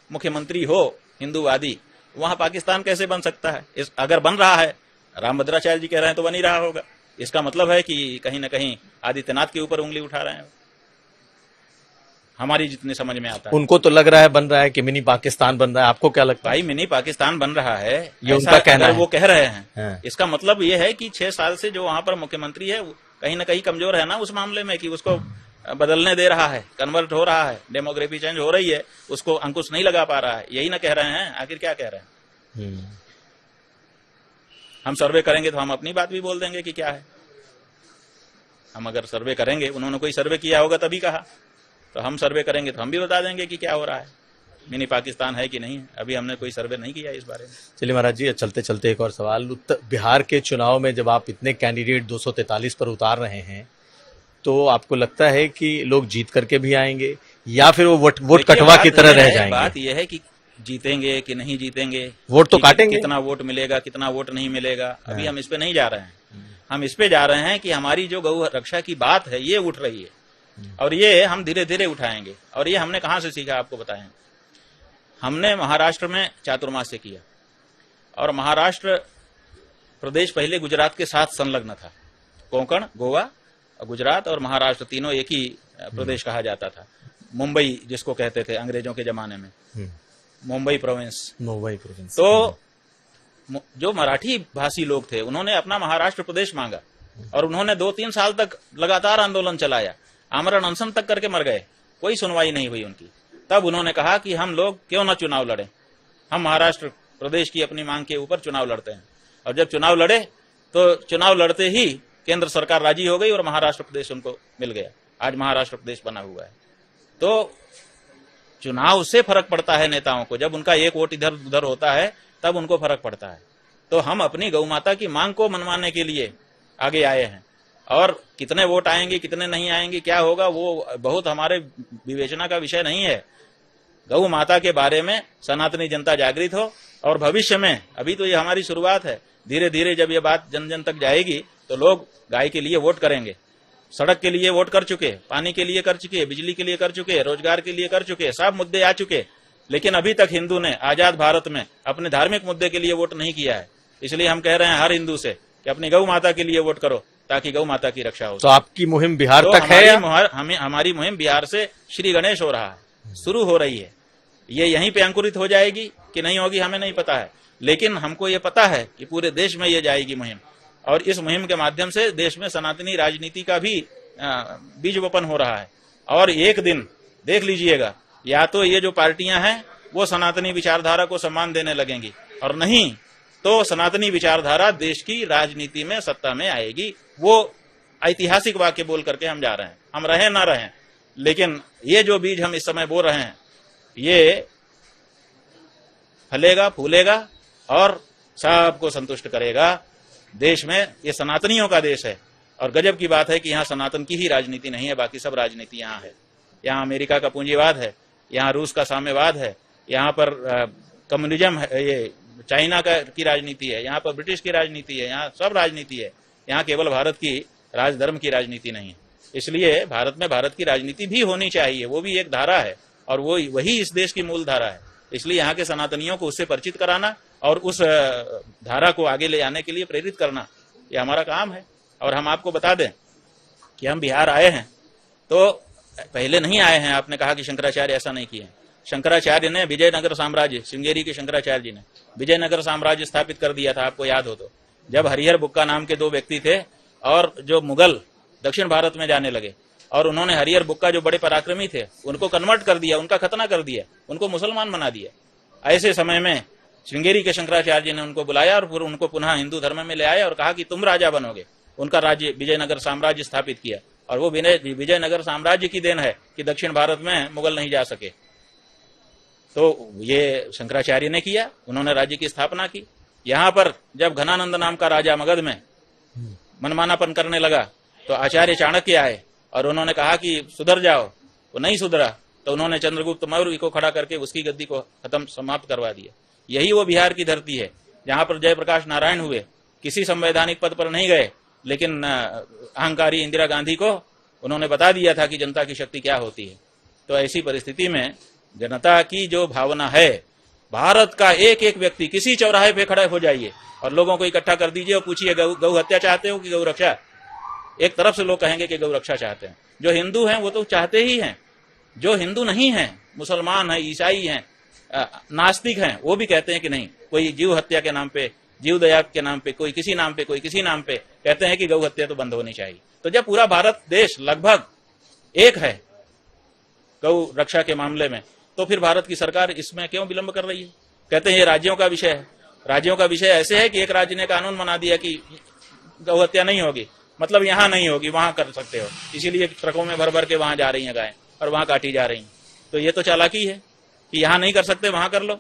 मुख्यमंत्री हो, हिंदूवादी, वहां पाकिस्तान कैसे बन सकता है? अगर बन रहा है, रामभद्राचार्य जी कह रहे हैं तो बन ही रहा होगा। इसका मतलब है कि कहीं ना कहीं आदित्यनाथ के ऊपर उंगली उठा रहे हैं, हमारी जितने समझ में आता है। उनको तो लग रहा है बन रहा है कि मिनी पाकिस्तान बन रहा है। आपको क्या लगता है? भाई मिनी पाकिस्तान बन रहा है, ये उनका कहना है। वो कह रहे हैं, इसका मतलब ये है कि 6 साल से जो वहां पर मुख्यमंत्री है कहीं ना कहीं कमजोर है ना उस मामले में, कि उसको बदलने दे रहा है, कन्वर्ट हो रहा है, डेमोग्राफी चेंज हो रही है, उसको अंकुश नहीं लगा पा रहा है। यही ना कह रहे हैं, आखिर क्या कह रहे हैं? हम सर्वे करेंगे तो हम अपनी बात भी बोल देंगे कि क्या है। हम अगर सर्वे करेंगे, उन्होंने कोई सर्वे किया होगा तभी कहा, तो हम सर्वे करेंगे तो हम भी बता देंगे कि क्या हो रहा है, मिनी पाकिस्तान है कि नहीं है। अभी हमने कोई सर्वे नहीं किया इस बारे में। चलिए महाराज जी, चलते चलते एक और सवाल। उत्तर बिहार के चुनाव में जब आप इतने कैंडिडेट 243 पर उतार रहे हैं, तो आपको लगता है कि लोग जीत करके भी आएंगे, या फिर वो वोट देखिए, कटवा की बात तरह यह रह है- जाएंगे? बात यह है कि जीतेंगे कि नहीं जीतेंगे, वोट तो कि काटेंगे। कितना वोट मिलेगा, कितना वोट नहीं मिलेगा, अभी हम इस पे नहीं जा रहे हैं। हम इस पे जा रहे हैं कि हमारी जो गौ रक्षा की बात है ये उठ रही है, और ये हम धीरे धीरे उठाएंगे। और ये हमने कहां से सीखा आपको बताएं। हमने महाराष्ट्र में चातुर्मास से किया, और महाराष्ट्र प्रदेश पहले गुजरात के साथ संलग्न था। कोंकण, गोवा, गुजरात और महाराष्ट्र तीनों एक ही प्रदेश कहा जाता था। मुंबई जिसको कहते थे अंग्रेजों के जमाने में, मुंबई प्रोविंस। मुंबई प्रोविंस। तो जो मराठी भाषी लोग थे उन्होंने अपना महाराष्ट्र प्रदेश मांगा, और उन्होंने 2-3 साल तक लगातार आंदोलन चलाया, आमरण अनशन तक करके मर गए, कोई सुनवाई नहीं हुई उनकी। तब उन्होंने कहा कि हम लोग क्यों न चुनाव लड़े, हम महाराष्ट्र प्रदेश की अपनी मांग के ऊपर चुनाव लड़ते हैं। और जब चुनाव लड़े तो चुनाव लड़ते ही केंद्र सरकार राजी हो गई और महाराष्ट्र प्रदेश उनको मिल गया। आज महाराष्ट्र प्रदेश बना हुआ है। तो चुनाव से फर्क पड़ता है नेताओं को, जब उनका एक वोट इधर उधर होता है तब उनको फर्क पड़ता है। तो हम अपनी गौ माता की मांग को मनवाने के लिए आगे आए हैं, और कितने वोट आएंगे कितने नहीं आएंगे क्या होगा वो बहुत हमारे विवेचना का विषय नहीं है। गौ माता के बारे में सनातनी जनता जागृत हो, और भविष्य में, अभी तो ये हमारी शुरुआत है, धीरे धीरे जब ये बात जन जन तक जाएगी तो लोग गाय के लिए वोट करेंगे। सड़क के लिए वोट कर चुके, पानी के लिए कर चुके, बिजली के लिए कर चुके, रोजगार के लिए कर चुके, सब मुद्दे आ चुके। लेकिन अभी तक हिंदू ने आजाद भारत में अपने धार्मिक मुद्दे के लिए वोट नहीं किया है। इसलिए हम कह रहे हैं हर हिंदू से कि अपनी गौ माता के लिए वोट करो, ताकि गौ माता की रक्षा हो। तो आपकी मुहिम बिहार तो तक है? हमारी मुहिम बिहार से श्री गणेश हो रहा है, शुरू हो रही है। ये यहीं पे अंकुरित हो जाएगी कि नहीं होगी हमें नहीं पता है, लेकिन हमको ये पता है कि पूरे देश में ये जाएगी मुहिम, और इस मुहिम के माध्यम से देश में सनातनी राजनीति का भी बीज वपन हो रहा है। और एक दिन देख लीजिएगा, या तो ये जो पार्टियां हैं वो सनातनी विचारधारा को सम्मान देने लगेंगी, और नहीं तो सनातनी विचारधारा देश की राजनीति में सत्ता में आएगी। वो ऐतिहासिक वाक्य बोल करके हम जा रहे हैं, हम रहें ना रहें, लेकिन ये जो बीज हम इस समय बो रहे हैं ये फलेगा, फूलेगा और सबको संतुष्ट करेगा। देश में ये सनातनियों का देश है, और गजब की बात है कि यहाँ सनातन की ही राजनीति नहीं है, बाकी सब राजनीति यहाँ है। यहाँ अमेरिका का पूंजीवाद है, यहाँ रूस का साम्यवाद है, यहाँ पर कम्युनिज्म है, ये चाइना की राजनीति है, यहाँ पर ब्रिटिश की राजनीति है, यहाँ सब राजनीति है। यहाँ केवल भारत की राजधर्म की राजनीति नहीं है। इसलिए भारत में भारत की राजनीति भी होनी चाहिए, वो भी एक धारा है, और वो वही इस देश की मूल धारा है। इसलिए यहाँ के सनातनियों को उससे परिचित कराना और उस धारा को आगे ले जाने के लिए प्रेरित करना, ये हमारा काम है। और हम आपको बता दें कि हम बिहार आए हैं तो पहले नहीं आए हैं। आपने कहा कि शंकराचार्य ऐसा नहीं किए। शंकराचार्य ने विजयनगर साम्राज्य, श्रृंगेरी के शंकराचार्य जी ने विजयनगर साम्राज्य स्थापित कर दिया था, आपको याद हो तो। जब हरिहर बुक्का नाम के 2 व्यक्ति थे, और जो मुगल दक्षिण भारत में जाने लगे, और उन्होंने हरिहर बुक्का जो बड़े पराक्रमी थे उनको कन्वर्ट कर दिया, उनका खतना कर दिया, उनको मुसलमान बना दिया। ऐसे समय में श्रृंगेरी के शंकराचार्य जी ने उनको बुलाया और फिर उनको पुनः हिंदू धर्म में ले आए और कहा कि तुम राजा बनोगे। उनका राज्य विजयनगर साम्राज्य स्थापित किया, और वो विजयनगर साम्राज्य की देन है कि दक्षिण भारत में मुगल नहीं जा सके। तो ये शंकराचार्य ने किया, उन्होंने राज्य की स्थापना की। यहाँ पर जब घनानंद नाम का राजा मगध में मनमानापन करने लगा तो आचार्य चाणक्य आए और उन्होंने कहा कि सुधर जाओ। वो नहीं सुधरा तो उन्होंने चंद्रगुप्त मौर्य को खड़ा करके उसकी गद्दी को खत्म समाप्त करवा दिया। यही वो बिहार की धरती है जहां पर जयप्रकाश नारायण हुए, किसी संवैधानिक पद पर नहीं गए, लेकिन अहंकारी इंदिरा गांधी को उन्होंने बता दिया था कि जनता की शक्ति क्या होती है। तो ऐसी परिस्थिति में जनता की जो भावना है, भारत का एक एक व्यक्ति किसी चौराहे पे खड़े हो जाइए और लोगों को इकट्ठा कर दीजिए और पूछिए गौ हत्या चाहते हो कि गौ रक्षा। एक तरफ से लोग कहेंगे कि गौ रक्षा चाहते हैं। जो हिंदू हैं वो तो चाहते ही हैं, जो हिंदू नहीं हैं, मुसलमान हैं, ईसाई हैं, नास्तिक हैं, वो भी कहते हैं कि नहीं, कोई जीव हत्या के नाम पे, जीव दया के नाम पे, कोई किसी नाम पे, कोई किसी नाम पे कहते हैं कि गौ हत्या तो बंद होनी चाहिए। तो जब पूरा भारत देश लगभग एक है गौ रक्षा के मामले में, तो फिर भारत की सरकार इसमें क्यों विलंब कर रही है? कहते हैं ये राज्यों का विषय है। राज्यों का विषय ऐसे है कि एक राज्य ने कानून बना दिया कि गौ हत्या नहीं होगी, मतलब यहाँ नहीं होगी, वहां कर सकते हो, इसीलिए ट्रकों में भर भर के वहां जा रही हैं गायें और वहां काटी जा रही हैं। तो ये तो चालाकी है कि यहाँ नहीं कर सकते, वहां कर लो।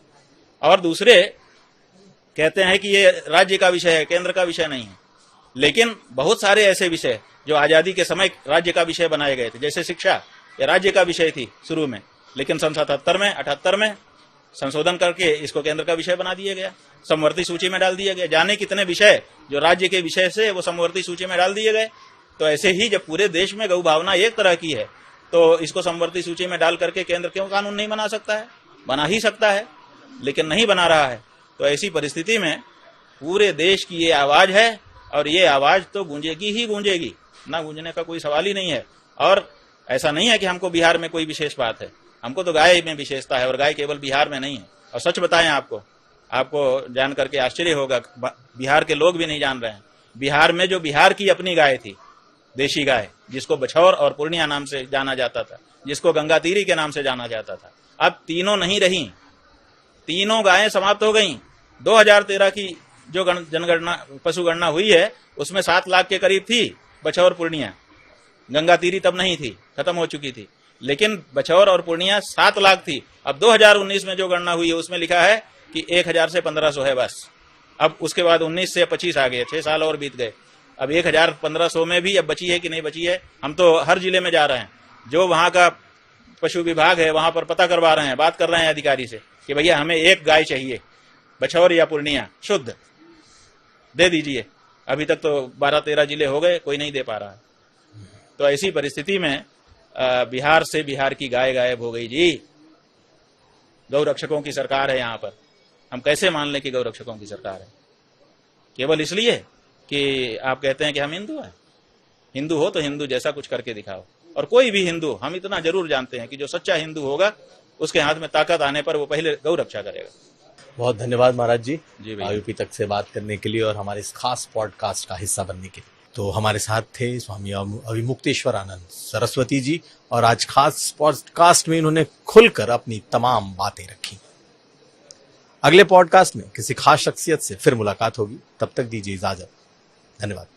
और दूसरे कहते हैं कि ये राज्य का विषय है, केंद्र का विषय नहीं है। लेकिन बहुत सारे ऐसे विषय जो आजादी के समय राज्य का विषय बनाए गए थे, जैसे शिक्षा, ये राज्य का विषय थी शुरू में, लेकिन सन 77 में 78 में संशोधन करके इसको केंद्र का विषय बना दिया गया, समवर्ती सूची में डाल दिया गया। जाने कितने विषय जो राज्य के विषय से वो समवर्ती सूची में डाल दिए गए। तो ऐसे ही जब पूरे देश में गौ भावना एक तरह की है तो इसको समवर्ती सूची में डाल करके केंद्र क्यों कानून नहीं बना सकता है? बना ही सकता है, लेकिन नहीं बना रहा है। तो ऐसी परिस्थिति में पूरे देश की ये आवाज है और ये आवाज तो गूंजेगी ही गूंजेगी, ना गूंजने का कोई सवाल ही नहीं है। और ऐसा नहीं है कि हमको बिहार में कोई विशेष बात है, हमको तो गाय में विशेषता है, और गाय केवल बिहार में नहीं है। और सच बताएं आपको जान करके आश्चर्य होगा, बिहार के लोग भी नहीं जान रहे हैं, बिहार में जो बिहार की अपनी गाय थी, देशी गाय, जिसको बछौर और पूर्णिया नाम से जाना जाता था, जिसको गंगा तीरी के नाम से जाना जाता था, अब तीनों नहीं रही, तीनों गायें समाप्त हो गईं। 2013 की जो जनगणना पशु गणना हुई है उसमें 7 लाख के करीब थी बछौर पूर्णिया, गंगा तीरी तब नहीं थी, खत्म हो चुकी थी, लेकिन बछौर और पूर्णिया 7 लाख थी। अब 2019 में जो गणना हुई है उसमें लिखा है कि 1000 से 1500 है बस। अब उसके बाद 19 से 25 आ गए, 6 साल और बीत गए। अब 1000-1500 में भी अब बची है कि नहीं बची है, हम तो हर जिले में जा रहे हैं, जो वहां का पशु विभाग है वहां पर पता करवा रहे हैं, बात कर रहे हैं अधिकारी से कि भैया हमें एक गाय चाहिए, बछौर या पूर्णिया शुद्ध दे दीजिए। अभी तक तो 12-13 जिले हो गए, कोई नहीं दे पा रहा है। तो ऐसी परिस्थिति में बिहार से बिहार की गाय गायब हो गई जी। गौ रक्षकों की सरकार है यहाँ पर, हम कैसे मान लें कि गौ रक्षकों की सरकार है? केवल इसलिए कि आप कहते हैं कि हम हिंदू हैं। हिंदू हो तो हिंदू जैसा कुछ करके दिखाओ। और कोई भी हिंदू, हम इतना जरूर जानते हैं कि जो सच्चा हिंदू होगा उसके हाथ में ताकत आने पर वो पहले गौ रक्षा करेगा। बहुत धन्यवाद महाराज जी भैया। आयुपी तक से बात करने के लिए और हमारे इस खास पॉडकास्ट का हिस्सा बनने के लिए। तो हमारे साथ थे स्वामी अविमुक्तेश्वरानंद सरस्वती जी, और आज खास पॉडकास्ट में इन्होंने खुलकर अपनी तमाम बातें रखी। अगले पॉडकास्ट में किसी खास शख्सियत से फिर मुलाकात होगी, तब तक दीजिए इजाजत। धन्यवाद।